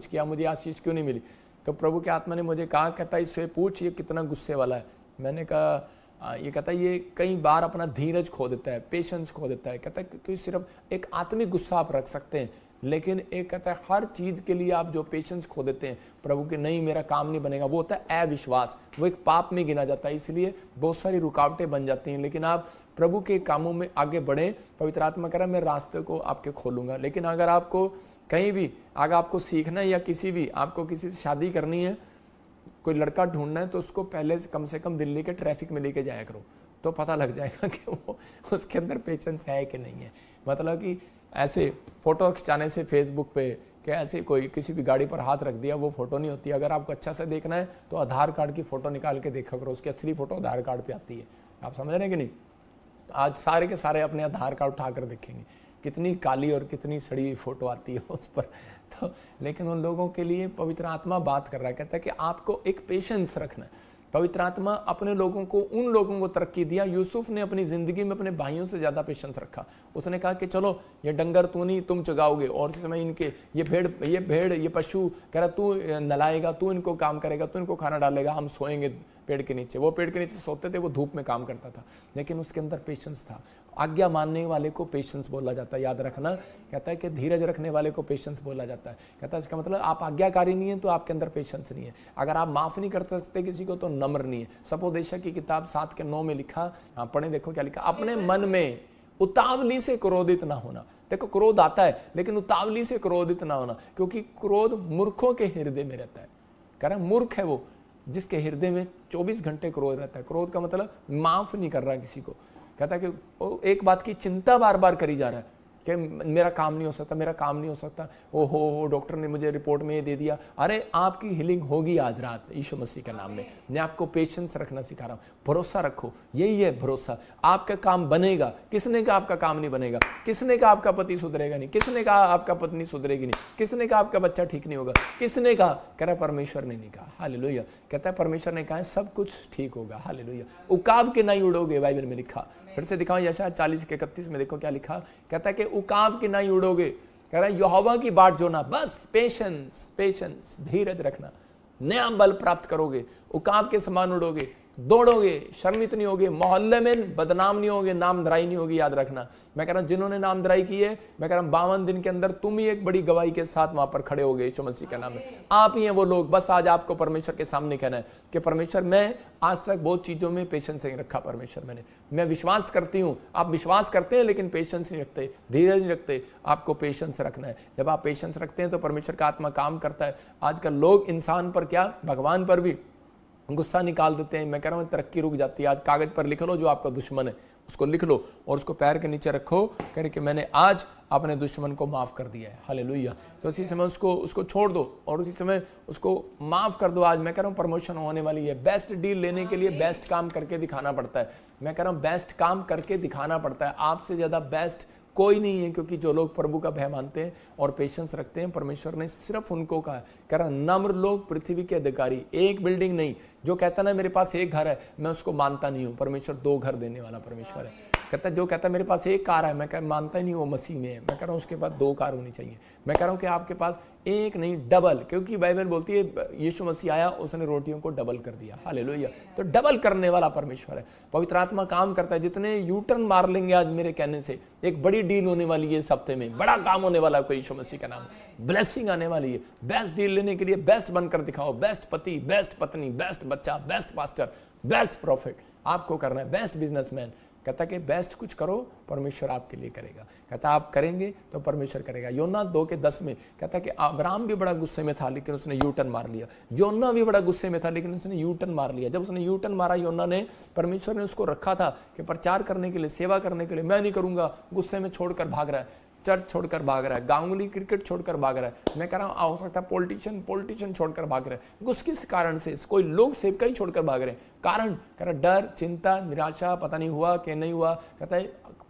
किया, मुझे आशीष क्यों नहीं मिली। तो प्रभु के आत्मा ने मुझे कहा, कहता इससे पूछ ये कितना गुस्से वाला है। मैंने कहा ये कहता ये कई बार अपना धीरज खो देता है, पेशेंस खो देता है। कहता है क्योंकि सिर्फ एक आत्मिक गुस्सा आप रख सकते हैं, लेकिन एक कहता है हर चीज़ के लिए आप जो पेशेंस खो देते हैं, प्रभु के नहीं मेरा काम नहीं बनेगा, वो होता है अविश्वास, वो एक पाप में गिना जाता है। इसलिए बहुत सारी रुकावटें बन जाती हैं। लेकिन आप प्रभु के कामों में आगे बढ़ें, पवित्र आत्मा कह रहा है मैं रास्ते को आपके खोलूंगा। लेकिन अगर आपको कहीं भी अगर आपको सीखना है या आपको किसी से शादी करनी है, कोई लड़का ढूंढना है, तो उसको पहले से कम दिल्ली के ट्रैफिक में लेके जाया करो, तो पता लग जाएगा कि वो उसके अंदर पेशेंस है कि नहीं है। मतलब कि ऐसे फ़ोटो खिंचाने से फेसबुक पे कि ऐसे कोई किसी भी गाड़ी पर हाथ रख दिया वो फ़ोटो नहीं होती। अगर आपको अच्छा से देखना है तो आधार कार्ड की फ़ोटो निकाल के देखा करो, उसकी असली फ़ोटो आधार कार्ड पे आती है। आप समझ रहे हैं कि नहीं। आज सारे के सारे अपने आधार कार्ड उठा कर देखेंगे, कितनी काली और कितनी सड़ी हुई फ़ोटो आती है उस पर। तो लेकिन उन लोगों के लिए पवित्र आत्मा बात कर रहा है, कहता है कि आपको एक पेशेंस रखना है। पवित्र आत्मा अपने लोगों को, उन लोगों को तरक्की दिया। यूसुफ ने अपनी ज़िंदगी में अपने भाइयों से ज़्यादा पेशेंस रखा। उसने कहा कि चलो ये डंगर तू नहीं तुम चुगाओगे, और इस समय इनके ये भेड़ ये पशु कह रहा तू नलाएगा, तू इनको काम करेगा, तू इनको खाना डालेगा, हम सोएंगे पेड़ के नीचे। वो पेड़ के नीचे सोते थे, वो धूप में काम करता था, लेकिन उसके अंदर पेशेंस था। आज्ञा मानने वाले को पेशेंस बोला जाता है, याद रखना। कहता है कि धीरज रखने वाले को पेशेंस बोला जाता है। कहता है इसका मतलब आप आज्ञाकारी नहीं है तो आपके अंदर पेशेंस नहीं है। अगर आप माफ़ नहीं कर सकते किसी को तो नम्र नहीं है। सपोदेशक की किताब 7:9 में लिखा, हाँ पढ़े देखो क्या लिखा, अपने मन में उतावली से क्रोधित ना होना। देखो क्रोध आता है, लेकिन उतावली से क्रोधित ना होना, क्योंकि क्रोध मूर्खों के हृदय में रहता है। कह रहा मूर्ख है वो जिसके हृदय में 24 घंटे क्रोध रहता है। क्रोध का मतलब माफ नहीं कर रहा किसी को। कहता है कि वो एक बात की चिंता बार बार करी जा रहा है कि मेरा काम नहीं हो सकता, मेरा काम नहीं हो सकता, ओहो डॉक्टर ने मुझे रिपोर्ट में ये दे दिया। अरे आपकी हीलिंग होगी आज रात यीशु मसीह के नाम में। मैं आपको पेशेंस रखना सिखा रहा हूँ, भरोसा रखो, यही है भरोसा। आपका काम बनेगा। किसने कहा आपका काम नहीं बनेगा? किसने कहा आपका पति सुधरेगा नहीं? किसने कहा आपका पत्नी सुधरेगी नहीं? किसने कहा आपका बच्चा ठीक नहीं होगा? किसने कहा? कह रहा परमेश्वर ने नहीं कहा। हालेलुया। कहता है परमेश्वर ने कहा सब कुछ ठीक होगा। हालेलुया। उकाब के नहीं उड़ोगे, बाइबल में लिखा। फिर से दिखाओ यशायाह 40:31 में देखो क्या लिखा। कहता है कि उकाब के नहीं उड़ोगे। कह रहा है यहोवा की बाट जोना, बस पेशेंस, पेशेंस, धीरज रखना, नया बल प्राप्त करोगे, उकाब के समान उड़ोगे, दौड़ोगे, शर्मित नहीं होगे, मोहल्ले में बदनाम नहीं होगे, नामधराई नहीं होगी। याद रखना, मैं कह रहा हूं जिन्होंने नामधराई की है, मैं कह रहा हूं 52 दिन के अंदर तुम ही एक बड़ी गवाही के साथ वहां पर खड़े होगे यीशु मसीह के नाम में। आप ही हैं वो लोग। बस आज आपको परमेश्वर के सामने कहना है कि परमेश्वर, मैं आज तक बहुत चीजों में पेशेंस नहीं रखा परमेश्वर, मैं विश्वास करती हूँ। आप विश्वास करते हैं लेकिन पेशेंस नहीं रखते, धीरज नहीं रखते। आपको पेशेंस रखना है। जब आप पेशेंस रखते हैं तो परमेश्वर का आत्मा काम करता है। आजकल लोग इंसान पर क्या, भगवान पर भी गुस्सा निकाल देते हैं। मैं कह रहा हूँ तरक्की रुक जाती है। आज कागज पर लिख लो जो आपका दुश्मन है, उसको लिख लो और उसको पैर के नीचे रखो, कह रहे कि मैंने आज अपने दुश्मन को माफ कर दिया है। हालेलुया। तो उसी समय उसको छोड़ दो और उसी समय उसको माफ कर दो। आज मैं कह रहा हूँ प्रमोशन होने वाली है। बेस्ट डील लेने के लिए बेस्ट काम करके दिखाना पड़ता है। मैं कह रहा हूँ बेस्ट काम करके दिखाना पड़ता है। आपसे ज्यादा बेस्ट कोई नहीं है, क्योंकि जो लोग प्रभु का भय मानते हैं और पेशेंस रखते हैं, परमेश्वर ने सिर्फ उनको कहा है, कह रहा नम्र लोग पृथ्वी के अधिकारी। एक बिल्डिंग नहीं, जो कहता ना मेरे पास एक घर है, मैं उसको मानता नहीं हूं। परमेश्वर 2 घर देने वाला परमेश्वर है। कहता जो कहता मेरे पास एक कार है, मैं मानता ही नहीं, वो मसीह में है। मैं कह रहा हूँ उसके पास 2 कार होनी चाहिए। मैं कह रहा हूँ कि आपके पास एक नहीं, डबल, क्योंकि बाइबल बोलती है यीशु मसीह आया, उसने रोटियों को डबल कर दिया। हालेलुया। तो डबल करने वाला परमेश्वर है। पवित्र आत्मा काम करता है। जितने यू टर्न मार लेंगे आज मेरे कहने से, एक बड़ी डील होने वाली है इस हफ्ते में, बड़ा काम होने वाला है यीशु मसीह का नाम, ब्लेसिंग आने वाली है। बेस्ट डील लेने के लिए बेस्ट बनकर दिखाओ। बेस्ट पति, बेस्ट पत्नी, बेस्ट बच्चा, बेस्ट पास्टर, बेस्ट प्रॉफिट आपको करना है। Best businessman. कहता कि बेस्ट कुछ करो, परमेश्वर आपके लिए करेगा। कहता आप करेंगे तो परमेश्वर करेगा। योना 2:10 में कहता कि अब्राहम भी बड़ा गुस्से में था लेकिन उसने यू टर्न मार लिया। योना भी बड़ा गुस्से में था लेकिन उसने यू टर्न मार लिया। जब उसने यू टर्न मारा, योना ने, परमेश्वर ने उसको रखा था कि प्रचार करने के लिए, सेवा करने के लिए। मैं नहीं करूंगा, गुस्से में छोड़कर भाग रहा है, चर्च छोड़कर भाग रहा है, गांगुली क्रिकेट छोड़कर भाग रहा है। मैं कह रहा हूं हो सकता है पॉलिटिशियन छोड़कर भाग रहा है। किस कारण से? कोई लोग सेवका ही छोड़कर भाग रहे हैं। कारण कह रहा डर, चिंता, निराशा, पता नहीं हुआ कि नहीं हुआ। कहता है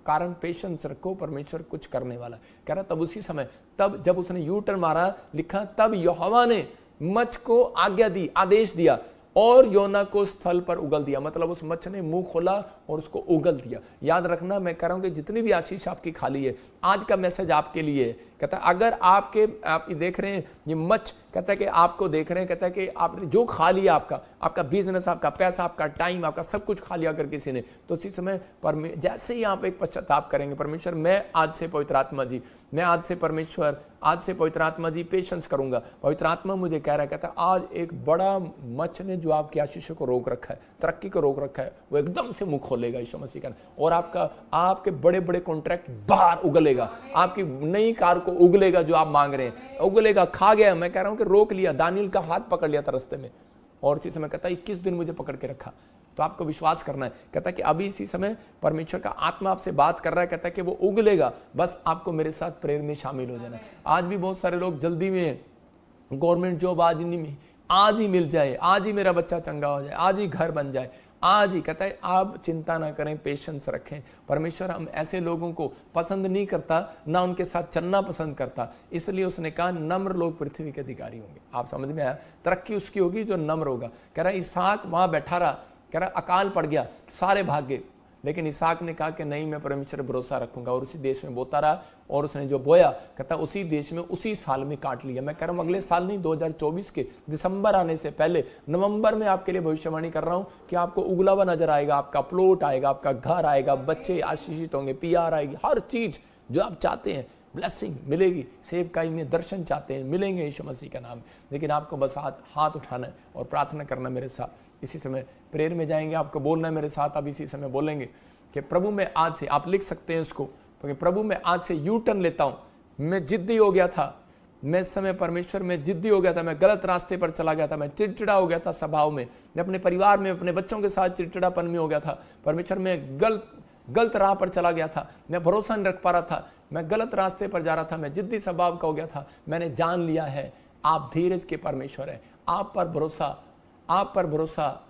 कारण पेशेंस रखो, परमेश्वर कुछ करने वाला। कह रहा तब उसी समय, तब जब उसने यू टर्न मारा, लिखा तब यहोवा ने मच्छ को आज्ञा दी, आदेश दिया और योना को स्थल पर उगल दिया। मतलब उस मच्छ ने मुंह खोला और उसको उगल दिया। याद रखना, मैं कह रहा हूं कि जितनी भी आशीष आपकी खाली है, आज का मैसेज आपके लिए है। कहता है अगर आप देख रहे हैं ये मच्छ, कहता है कि आपको देख रहे हैं, कहता है कि आपने जो खा लिया, आपका बिजनेस, आपका पैसा, आपका टाइम, आपका सब कुछ खा लिया अगर किसी ने, तो उसी समय जैसे ही आप एक पश्चाताप करेंगे, परमेश्वर मैं आज से पवित्र आत्मा जी, मैं आज से परमेश्वर, आज से पवित्र आत्मा जी पेशेंस करूंगा। पवित्र आत्मा मुझे कह रहा है, कहता है आज एक बड़ा मच्छ ने जो आपकी आशीषों को रोक रखा है, तरक्की को रोक रखा है, वो एकदम से मुंह खोलेगा यीशु मसीह का, और आपके बड़े बड़े कॉन्ट्रैक्ट बाहर उगलेगा। आपकी नई कार को उगलेगा जो आप मांग रहे हैं, उगलेगा। खा गया, मैं कह रहा हूं कि रोक लिया, दानियल का हाथ पकड़ लिया था रास्ते में, और इसी समय कहता है 21 दिन मुझे पकड़ के रखा। तो आपको विश्वास करना है। कहता है कि अभी इसी समय परमेश्वर का आत्मा आपसे बात कर रहा है। कहता है कि वो उगलेगा, बस आपको मेरे साथ प्रेयर में शामिल हो जाना है। आज भी बहुत सारे लोग जल्दी में, गवर्नमेंट जॉब आज ही मिल जाए, आज ही मेरा बच्चा चंगा हो जाए, आज ही घर बन जाए, आज ही। कहता है आप चिंता ना करें, पेशेंस रखें। परमेश्वर हम ऐसे लोगों को पसंद नहीं करता, ना उनके साथ चलना पसंद करता। इसलिए उसने कहा नम्र लोग पृथ्वी के अधिकारी होंगे। आप समझ में आया? तरक्की उसकी होगी जो नम्र होगा। कह रहा इसहाक वहां बैठा रहा, कह रहा अकाल पड़ गया, सारे भाग गए, लेकिन इसहाक ने कहा कि नहीं, मैं परमेश्वर पर भरोसा रखूंगा, और उसी देश में बोता रहा, और उसने जो बोया, कहता उसी देश में उसी साल में काट लिया। मैं कह रहा हूं अगले साल नहीं, 2024 के दिसंबर आने से पहले नवंबर में आपके लिए भविष्यवाणी कर रहा हूं कि आपको उगला हुआ नजर आएगा, आपका प्लॉट आएगा, आपका घर आएगा, बच्चे आशीषित होंगे, PR आएगी, हर चीज जो आप चाहते हैं ब्लेसिंग मिलेगी। सेवकाई में दर्शन चाहते हैं, मिलेंगे यीशु मसीह का नाम। लेकिन आपको बस हाथ उठाना है और प्रार्थना करना मेरे साथ। इसी समय प्रेयर में जाएंगे, आपको बोलना है मेरे साथ। अब इसी समय बोलेंगे कि प्रभु मैं आज से, आप लिख सकते हैं इसको, क्योंकि प्रभु मैं आज से यू टर्न लेता हूं। मैं जिद्दी हो गया था, मैं इस समय परमेश्वर में जिद्दी हो गया था, मैं गलत रास्ते पर चला गया था, मैं चिड़चिड़ा हो गया था स्वभाव में, मैं अपने परिवार में, अपने बच्चों के साथ चिड़चिड़ापन में हो गया था। परमेश्वर में गलत राह पर चला गया था, मैं भरोसा नहीं रख पा रहा था, मैं गलत रास्ते पर जा रहा था, मैं जिद्दी स्वभाव का हो गया था। मैंने जान लिया है आप धीरज के परमेश्वर हैं, आप पर भरोसा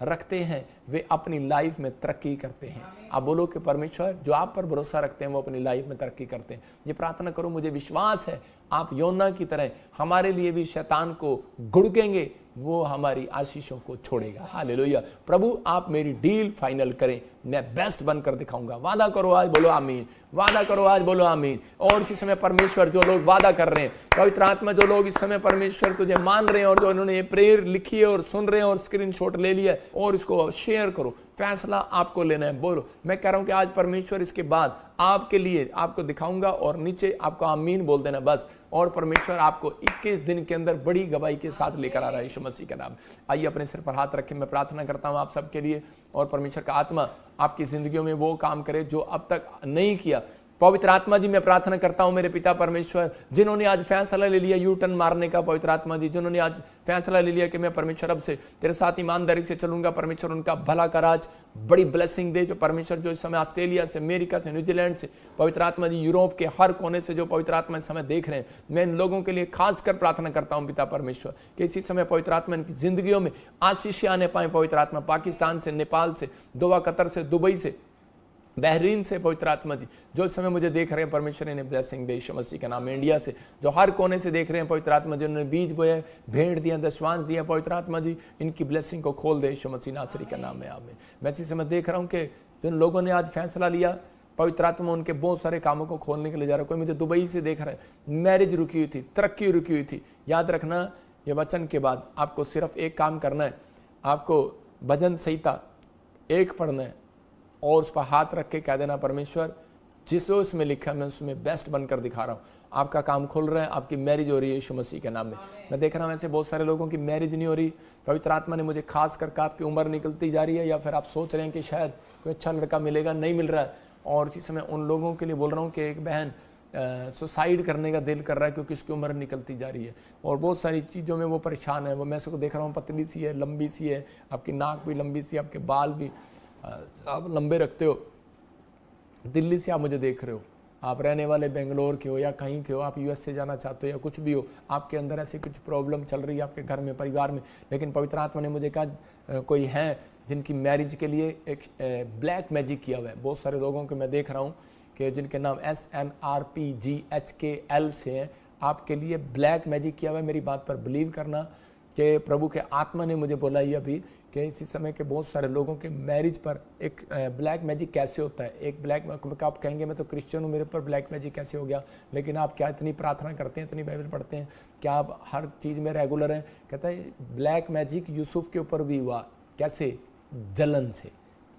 रखते हैं, वे अपनी लाइफ में तरक्की करते हैं। आप बोलो कि परमेश्वर जो आप पर भरोसा रखते हैं वो अपनी लाइफ में तरक्की करते हैं। ये प्रार्थना करो, मुझे विश्वास है आप योना की तरह हमारे लिए भी शैतान को घुड़केंगे, वो हमारी आशीषों को छोड़ेगा। हालेलुया। प्रभु आप मेरी डील फाइनल करें, मैं बेस्ट बनकर दिखाऊंगा। वादा करो आज, बोलो आमीन। वादा करो आज, बोलो आमीन। और इसी समय परमेश्वर जो लोग वादा कर रहे हैं, पवित्र आत्मा जो लोग इस समय परमेश्वर तुझे मान रहे हैं और जो इन्होंने ये प्रेयर लिखी है और सुन रहे हैं और स्क्रीनशॉट ले लिया है और इसको शेयर करो, फैसला आपको लेना है। बोलो, मैं कह रहा हूं कि आज परमेश्वर इसके बाद आपके लिए आपको दिखाऊंगा और नीचे आपको आमीन बोल देना बस। और परमेश्वर आपको 21 दिन के अंदर बड़ी गवाही के साथ लेकर आ रहा है यीशु मसीह के नाम। आइए अपने सिर पर हाथ रखें। मैं प्रार्थना करता हूं आप सबके लिए और परमेश्वर का आत्मा आपकी जिंदगियों में वो काम करे जो अब तक नहीं किया। पवित्र आत्मा जी मैं प्रार्थना करता हूं मेरे पिता परमेश्वर, जिन्होंने आज फैसला ले लिया यू टर्न मारने का, पवित्र आत्मा जी जिन्होंने आज फैसला ले लिया कि मैं परमेश्वर अब से तेरे साथ ईमानदारी से चलूंगा, परमेश्वर उनका भला कर आज बड़ी ब्लेसिंग दे। जो परमेश्वर जो इस समय ऑस्ट्रेलिया से, अमेरिका से, न्यूजीलैंड से, पवित्र आत्मा जी यूरोप के हर कोने से जो पवित्र आत्मा इस समय देख रहे हैं, मैं इन लोगों के लिए खासकर प्रार्थना करता हूं पिता परमेश्वर कि इसी समय पवित्र आत्मा इनकी जिंदगियों में आशीष आने पाए। पवित्र आत्मा पाकिस्तान से, नेपाल से, दोहा, कतर से, दुबई से, बहरीन से, पवित्र आत्मा जी जो इस समय मुझे देख रहे हैं परमेश्वर इन्हें ब्लेसिंग दे यीशु मसीह के नाम। इंडिया से जो हर कोने से देख रहे हैं पवित्र आत्मा जी, उन्होंने बीज बोया, भेंट दिया, दशवांश दिया, पवित्र आत्मा जी इनकी ब्लेसिंग को खोल दे यीशु मसीह नासरी के नाम में आमीन। मैं इसी समय देख रहा हूँ कि जिन लोगों ने आज फैसला लिया, पवित्र आत्मा उनके बहुत सारे कामों को खोलने के लिए जा रहा है। कोई मुझे दुबई से देख रहा है, मैरिज रुकी हुई थी, तरक्की रुकी हुई थी। याद रखना ये वचन के बाद आपको सिर्फ एक काम करना है, आपको भजन संहिता 1 पढ़ना है और उस पर हाथ रख के कह देना परमेश्वर जिसो इसमें लिखा है मैं उसमें बेस्ट बनकर दिखा रहा हूँ। आपका काम खुल रहा है, आपकी मैरिज हो रही है यीशु मसीह के नाम में। मैं देख रहा हूँ ऐसे बहुत सारे लोगों की मैरिज नहीं हो रही। पवित्र आत्मा ने मुझे खास करके आपकी उम्र निकलती जा रही है या फिर आप सोच रहे हैं कि शायद कोई अच्छा लड़का मिलेगा, नहीं मिल रहा है। और इसी समय उन लोगों के लिए बोल रहा हूँ कि एक बहन सुसाइड करने का दिल कर रहा है क्योंकि उसकी उम्र निकलती जा रही है और बहुत सारी चीज़ों में वो परेशान है। वो मैं उसको देख रहा हूँ, पतली सी है, लंबी सी है, आपकी नाक भी लंबी सी है, आपके बाल भी आप लंबे रखते हो। दिल्ली से आप मुझे देख रहे हो, आप रहने वाले बेंगलोर के हो या कहीं के हो, आप यूएस से जाना चाहते हो या कुछ भी हो, आपके अंदर ऐसी कुछ प्रॉब्लम चल रही है आपके घर में, परिवार में, लेकिन पवित्र आत्मा ने मुझे कहा कोई है जिनकी मैरिज के लिए एक ब्लैक मैजिक किया हुआ है। बहुत सारे लोगों को मैं देख रहा हूँ कि जिनके नाम SNRPGHKL से हैं, आपके लिए ब्लैक मैजिक किया हुआ है। मेरी बात पर बिलीव करना कि प्रभु के आत्मा ने मुझे बोला ये अभी कि इसी समय के बहुत सारे लोगों के मैरिज पर एक ब्लैक मैजिक कैसे होता है। एक ब्लैक, आप कहेंगे मैं तो क्रिश्चियन हूँ, मेरे ऊपर ब्लैक मैजिक कैसे हो गया, लेकिन आप क्या इतनी प्रार्थना करते हैं, इतनी बाइबल पढ़ते हैं, क्या आप हर चीज़ में रेगुलर हैं? कहता है ब्लैक मैजिक यूसुफ के ऊपर भी हुआ। कैसे? जलन से।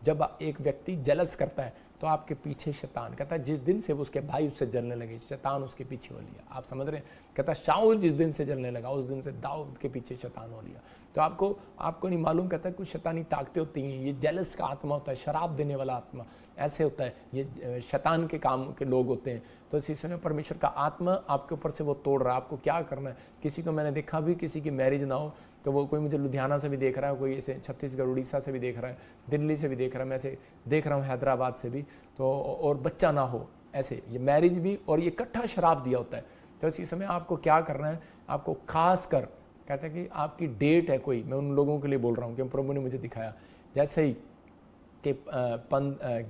जब एक व्यक्ति जलस करता है तो आपके पीछे शैतान, कहता है जिस दिन से वो उसके भाई उससे जलने लगे, शैतान उसके पीछे हो लिया। आप समझ रहे हैं? कहता शाऊल जिस दिन से जलने लगा उस दिन से दाऊद के पीछे शैतान हो लिया। तो आपको नहीं मालूम, कहता है कुछ शैतानी ताकतें होती हैं। ये जेलस का आत्मा होता है, शराब देने वाला आत्मा ऐसे होता है, ये शैतान के काम के लोग होते हैं। तो इसी समय परमेश्वर का आत्मा आपके ऊपर से वो तोड़ रहा है। आपको क्या करना है? किसी को मैंने देखा भी, किसी की मैरिज ना हो तो वो कोई मुझे लुधियाना से भी देख रहा है, कोई ऐसे छत्तीसगढ़ उड़ीसा से भी देख रहा है, दिल्ली से भी देख रहा है, मैं ऐसे देख रहा हूँ हैदराबाद से भी, तो और बच्चा ना हो, ऐसे ये मैरिज भी और ये इकट्ठा शराब दिया होता है। तो इसी समय आपको क्या करना है? आपको खास कर कहते हैं कि आपकी डेट है कोई, मैं उन लोगों के लिए बोल रहा हूँ कि प्रभु ने मुझे दिखाया जैसे ही कि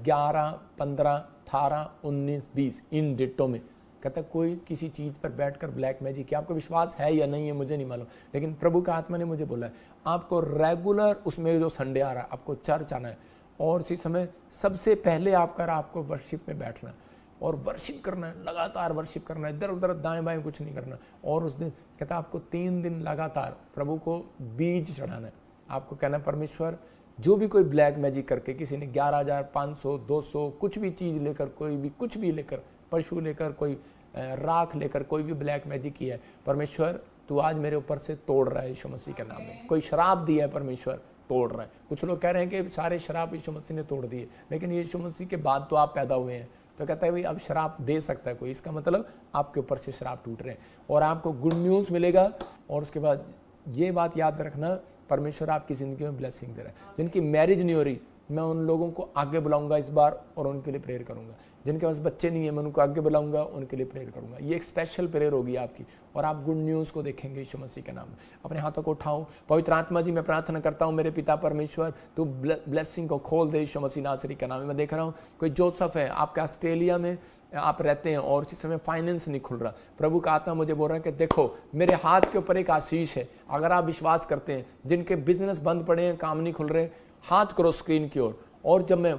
11, 15, 18, 19, 20 इन डेटों में कहता है कोई किसी चीज़ पर बैठकर ब्लैक मैजिक किया। आपको विश्वास है या नहीं है मुझे नहीं मालूम, लेकिन प्रभु का आत्मा ने मुझे बोला है आपको रेगुलर उसमें जो संडे आ रहा है आपको चर्च आना है और इसी समय सबसे पहले आपको वर्शिप में बैठना है और वर्शिप करना है, लगातार वर्शिप करना है, इधर उधर दाएं बाएं कुछ नहीं करना। और उस दिन कहता है आपको 3 दिन लगातार प्रभु को बीज चढ़ाना है। आपको कहना है परमेश्वर जो भी कोई ब्लैक मैजिक करके किसी ने 11,500, 200 कुछ भी चीज़ लेकर, कोई भी कुछ भी लेकर, पशु लेकर, कोई राख लेकर कोई भी ब्लैक मैजिक किया है, परमेश्वर तू आज मेरे ऊपर से तोड़ रहा है यीशु मसीह के नाम में। कोई शराब दी है परमेश्वर तोड़ रहा है। कुछ लोग कह रहे हैं कि सारे शराब यीशु मसीह ने तोड़ दिए, लेकिन यीशु मसीह के बाद तो आप पैदा हुए हैं। तो कहता है भाई अब शराब दे सकता है कोई, इसका मतलब आपके ऊपर से शराब टूट रहे हैं और आपको गुड न्यूज़ मिलेगा। और उसके बाद ये बात याद रखना, परमेश्वर आपकी ज़िंदगी में ब्लेसिंग दे रहा है। जिनकी मैरिज नहीं हो रही मैं उन लोगों को आगे बुलाऊंगा इस बार और उनके लिए प्रेयर करूंगा। जिनके पास बच्चे नहीं है मैं उनको आगे बुलाऊंगा, उनके लिए प्रेयर करूंगा। ये एक स्पेशल प्रेयर होगी आपकी और आप गुड न्यूज़ को देखेंगे यीशु मसीह के नाम में। अपने हाथों को उठाओ। पवित्र आत्मा जी मैं प्रार्थना करता हूँ मेरे पिता परमेश्वर, तू ब्लेसिंग को खोल दे यीशु मसीह नासरी के नाम में। मैं देख रहा हूँ कोई जोसेफ है, आपके ऑस्ट्रेलिया में आप रहते हैं और इस समय फाइनेंस नहीं खुल रहा। प्रभु का आत्मा मुझे बोल रहा है कि देखो मेरे हाथ के ऊपर एक आशीष है। अगर आप विश्वास करते हैं, जिनके बिजनेस बंद पड़े हैं, काम नहीं खुल रहे, हाथ करो स्क्रीन की ओर। और जब मैं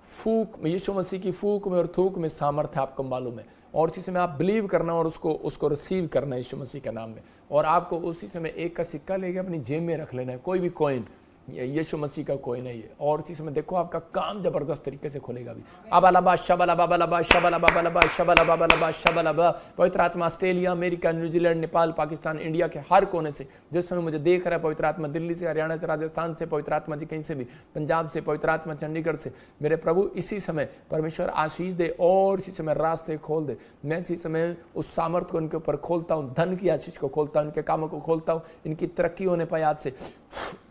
फूक, यीशु मसीह की फूक में और थूक में सामर्थ्य आपको मालूम है, और उसी समय आप बिलीव करना और उसको रिसीव करना है यीशु मसीह के नाम में। और आपको उसी समय एक का सिक्का लेके अपनी जेब में रख लेना है, कोई भी कॉइन, यीशु मसीह का कोई नहीं है। और उसी समय देखो आपका काम जबरदस्त तरीके से खुलेगा भी। अबलबा शबलबा बलबा शबलबा बलबा शबलबा बलबा शबलबा। पवित्र आत्मा Australia, America, New Zealand, Nepal, Pakistan, India के हर कोने से जिस समय मुझे देख रहा है, पवित्र आत्मा दिल्ली से, हरियाणा से, राजस्थान से, पवित्र आत्मा जी कहीं से भी, पंजाब से, पवित्र आत्मा चंडीगढ़ से, मेरे प्रभु इसी समय परमेश्वर आशीष दे और इसी समय रास्ते खोल दे। मैं इसी समय उस सामर्थ्य को उनके ऊपर खोलता हूँ, धन की आशीष को खोलता हूँ, इनके कामों को खोलता हूँ, इनकी तरक्की होने पर याद से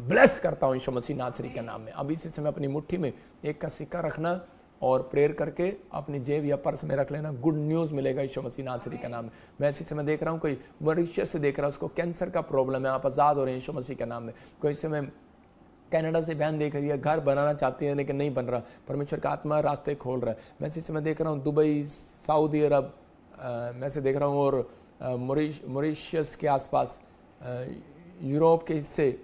ब्लेस करता हूँ यीशु मसीह नासरी के नाम में। अब इसी समय अपनी मुट्ठी में एक का सिक्का रखना और प्रेयर करके अपनी जेब या पर्स में रख लेना। गुड न्यूज़ मिलेगा यीशु मसीह नासरी के नाम में। मैं इसी समय देख रहा हूँ कोई मॉरिशस से देख रहा है, उसको कैंसर का प्रॉब्लम है, आप आज़ाद हो रहे हैं यीशु मसीह के नाम में। कोई समय कनाडा से बहन देख रही है, घर बनाना चाहती है लेकिन नहीं बन रहा, परमेश्वर का आत्मा रास्ते खोल रहा है। मैं इसी समय देख रहा हूँ दुबई, सऊदी अरब, मैं से देख रहा हूँ, और मॉरिशस के आसपास, यूरोप के हिस्से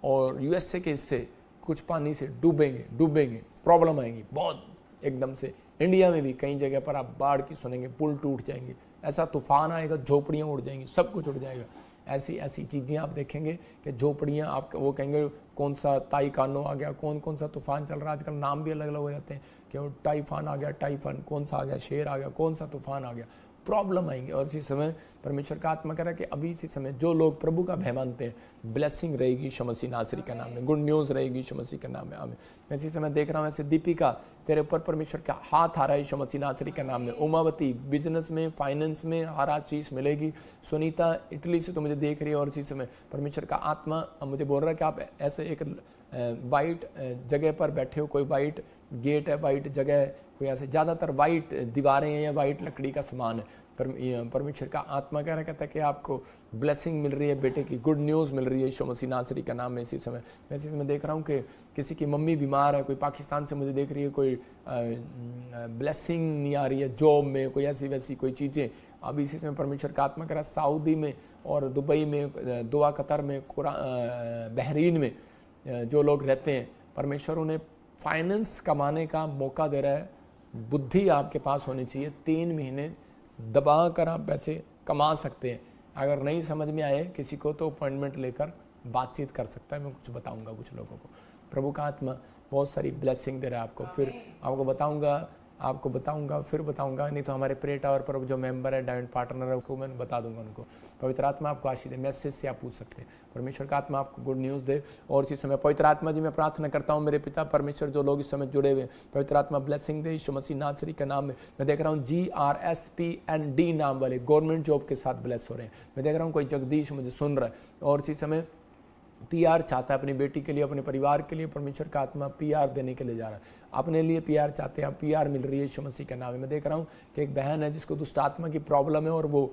और यूएसए के हिस्से कुछ पानी से डूबेंगे, प्रॉब्लम आएंगी बहुत एकदम से। इंडिया में भी कई जगह पर आप बाढ़ की सुनेंगे, पुल टूट जाएंगे, ऐसा तूफान आएगा, झोपड़ियाँ उड़ जाएंगी, सब कुछ उड़ जाएगा। ऐसी चीज़ें आप देखेंगे कि झोपड़ियाँ, आप वो कहेंगे कौन सा ताइकानो आ गया, कौन सा तूफान चल रहा है, आजकल नाम भी अलग अलग हो जाते हैं कि वो टाइफान आ गया, टाइफान कौन सा आ गया, शेर आ गया, कौन सा तूफान आ गया, प्रॉब्लम आएंगे। और इसी समय परमेश्वर का आत्मा कह रहा है कि अभी इसी समय जो लोग प्रभु का भय मानते हैं, ब्लेसिंग रहेगी यीशु मसीह नासरी का नाम में, गुड न्यूज़ रहेगी यीशु मसीह के नाम में। आमीन। मैं इसी समय देख रहा हूँ ऐसे दीपिका, तेरे ऊपर परमेश्वर का हाथ आ रहा है यीशु मसीह नासरी के नाम में। उमावती, बिजनेस में, फाइनेंस में हर आशीष मिलेगी। सुनीता इटली से तो मुझे देख रही है, और इसी समय परमेश्वर का आत्मा मुझे बोल रहा है कि आप ऐसे एक वाइट जगह पर बैठे हो, कोई वाइट गेट है, वाइट जगह है, कोई ऐसे ज़्यादातर वाइट दीवारें हैं या वाइट लकड़ी का सामान है। परमेश्वर का आत्मा कह रहा कहता है कि आपको ब्लेसिंग मिल रही है, बेटे की गुड न्यूज़ मिल रही है यीशु मसीह नासरी का नाम में। इसी समय मैं इसी समय देख रहा हूँ कि किसी की मम्मी बीमार है, कोई पाकिस्तान से मुझे देख रही है, कोई ब्लेसिंग नहीं आ रही है जॉब में, कोई ऐसी वैसी कोई चीज़ें। अब इसी समय परमेश्वर का आत्मा कह रहा है सऊदी में और दुबई में, दुआ कतर में, बहरीन में जो लोग रहते हैं, परमेश्वर उन्हें फाइनेंस कमाने का मौका दे रहा है। बुद्धि आपके पास होनी चाहिए, 3 महीने दबा कर आप पैसे कमा सकते हैं। अगर नहीं समझ में आए किसी को तो अपॉइंटमेंट लेकर बातचीत कर सकता है, मैं कुछ बताऊंगा कुछ लोगों को। प्रभु का आत्मा बहुत सारी ब्लेसिंग दे रहा है आपको, फिर आपको बताऊंगा, फिर बताऊंगा, नहीं तो हमारे प्रे टावर पर जो मेंबर है, डायमंड पार्टनर है, उसको मैं बता दूंगा उनको। पवित्र आत्मा आपको आशीष दे, मैसेज से आप पूछ सकते हैं, परमेश्वर का आत्मा आपको गुड न्यूज़ दे। और इसी समय पवित्र आत्मा जी मैं प्रार्थना करता हूँ मेरे पिता परमेश्वर, जो लोग इस समय जुड़े हुए, पवित्र आत्मा ब्लेसिंग दे यीशु मसीह नासरी के नाम में। मैं देख रहा हूँ GRSPND नाम वाले गवर्नमेंट जॉब के साथ ब्लेस हो रहे हैं। मैं देख रहा हूँ कोई जगदीश मुझे सुन रहा है और इसी समय PR चाहता है अपनी बेटी के लिए, अपने परिवार के लिए, परमेश्वर का आत्मा PR देने के लिए जा रहा है। अपने लिए PR चाहते हैं, PR मिल रही है यीशु मसीह के नाम में। मैं देख रहा हूँ कि एक बहन है जिसको दुष्ट आत्मा की प्रॉब्लम है और वो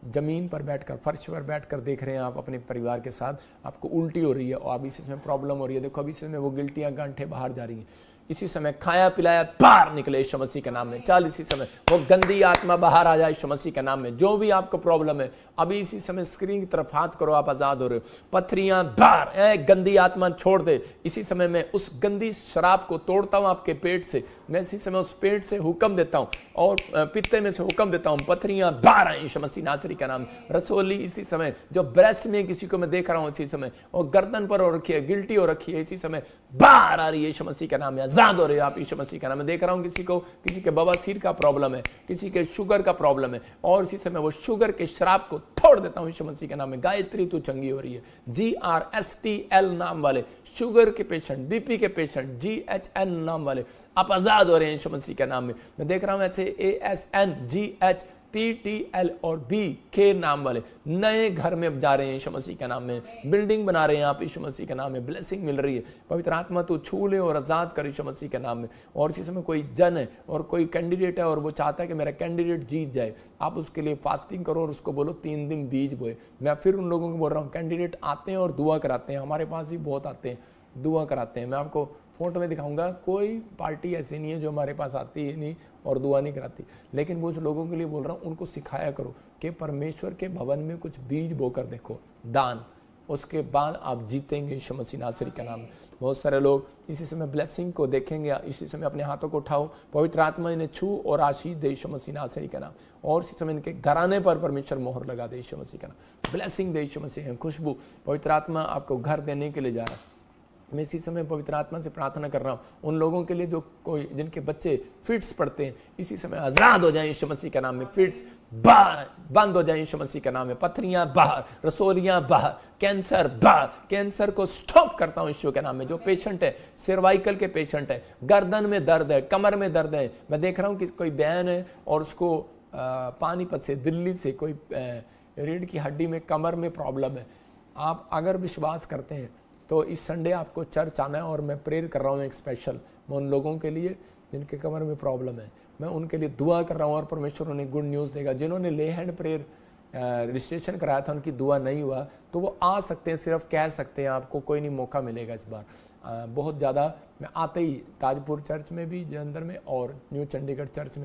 ज़मीन पर बैठकर, फर्श पर बैठकर देख रहे हैं आप अपने परिवार के साथ, आपको उल्टी हो रही है और अभी इसमें प्रॉब्लम हो रही है। देखो अभी इसमें वो गिल्टियाँ गांठें बाहर जा रही हैं। इसी समय खाया पिलाया बाहर निकले यीशु मसीह के नाम में। चल इसी समय वो गंदी आत्मा बाहर आ जाए यीशु मसीह के नाम में। जो भी आपको प्रॉब्लम है अभी इसी समय स्क्रीन की तरफ हाथ करो, आप आज़ाद हो रहे हो। पथरियाँ बाहर, गंदी आत्मा छोड़ दे। इसी समय मैं उस गंदी शराब को तोड़ता हूँ आपके पेट से। मैं इसी समय उस पेट से हुक्म देता हूँ और पित्ते में से हुक्म देता हूँ, पथरियाँ बाहर आए यीशु मसीह नासरी का नाम। रसोली इसी समय जो ब्रेस्ट में किसी को मैं देख रहा हूँ इसी समय, और गर्दन पर हो रखी है, गिल्टी हो रखी है, इसी समय बाहर आ रही है यीशु मसीह का नाम है। आजाद हो रहे हो आप यीशु मसीह का नाम में। देख रहा हूं किसी के बवासीर का प्रॉब्लम है, किसी के शुगर का प्रॉब्लम है, और इसी समय वो शुगर के शराब को तोड़ देता हूं यीशु मसीह के नाम में। गायत्री तू चंगी हो रही है। GRSTL नाम वाले शुगर के पेशेंट, BP के पेशेंट, GHN नाम वाले आप आजाद हो रहे हैं यीशु मसीह के नाम में। मैं देख रहा हूं ऐसे ASN GH PTL और BK नाम वाले नए घर में जा रहे हैं यीशु मसीह के नाम में, बिल्डिंग बना रहे हैं आप यीशु मसीह के नाम में, ब्लेसिंग मिल रही है। पवित्र आत्मा तो छू ले और आज़ाद कर यीशु मसीह के नाम में। और जिस समय कोई जन है और कोई कैंडिडेट है और वो चाहता है कि मेरा कैंडिडेट जीत जाए, आप उसके लिए फास्टिंग करो और उसको बोलो 3 दिन बीज बोए। मैं फिर उन लोगों को बोल रहा हूँ, कैंडिडेट आते हैं और दुआ कराते हैं, हमारे पास भी बहुत आते हैं, दुआ कराते हैं। मैं आपको फोटो में दिखाऊंगा, कोई पार्टी ऐसी नहीं है जो हमारे पास आती है नहीं और दुआ नहीं कराती। लेकिन वो जो लोगों के लिए बोल रहा हूँ, उनको सिखाया करो कि परमेश्वर के भवन में कुछ बीज बोकर देखो, दान, उसके बाद आप जीतेंगे यीशु मसीह नासरी का नाम। बहुत सारे लोग इसी समय ब्लेसिंग को देखेंगे, इसी समय अपने हाथों को उठाओ, पवित्र आत्मा इन्हें छू और आशीष दे यीशु मसीह नासरी का नाम। और इसी समय इनके घराने पर परमेश्वर मोहर लगा दे यीशु मसीह का नाम। ब्लेसिंग दे यीशु मसीह, खुशबू, पवित्र आत्मा आपको घर देने के लिए जा रहा है। मैं इसी समय पवित्र आत्मा से प्रार्थना कर रहा हूँ उन लोगों के लिए जो कोई जिनके बच्चे फिट्स पड़ते हैं, इसी समय आज़ाद हो जाएं यीशु मसीह के नाम में। फिट्स बाहर बंद हो जाएं यीशु मसीह के नाम में। पथरियाँ बाहर, रसोलियाँ बाहर, कैंसर बाहर, कैंसर को स्टॉप करता हूँ यीशु के नाम में। जो पेशेंट है, सर्वाइकल के पेशेंट है, गर्दन में दर्द है, कमर में दर्द है, मैं देख रहा हूँ कि कोई बहन है और उसको पानीपत से, दिल्ली से कोई रीढ़ की हड्डी में, कमर में प्रॉब्लम है। आप अगर विश्वास करते हैं तो इस संडे आपको चर्च आना है और मैं प्रेयर कर रहा हूँ एक स्पेशल। मैं उन लोगों के लिए जिनके कमर में प्रॉब्लम है, मैं उनके लिए दुआ कर रहा हूँ और परमेश्वर उन्हें गुड न्यूज़ देगा। जिन्होंने ले हैंड प्रेयर रजिस्ट्रेशन कराया था, उनकी दुआ नहीं हुआ तो वो आ सकते हैं, सिर्फ कह सकते हैं, आपको कोई नहीं मौका मिलेगा इस बार। बहुत ज़्यादा मैं आते ही ताजपुर चर्च में भी, जलंधर में और न्यू चंडीगढ़ चर्च में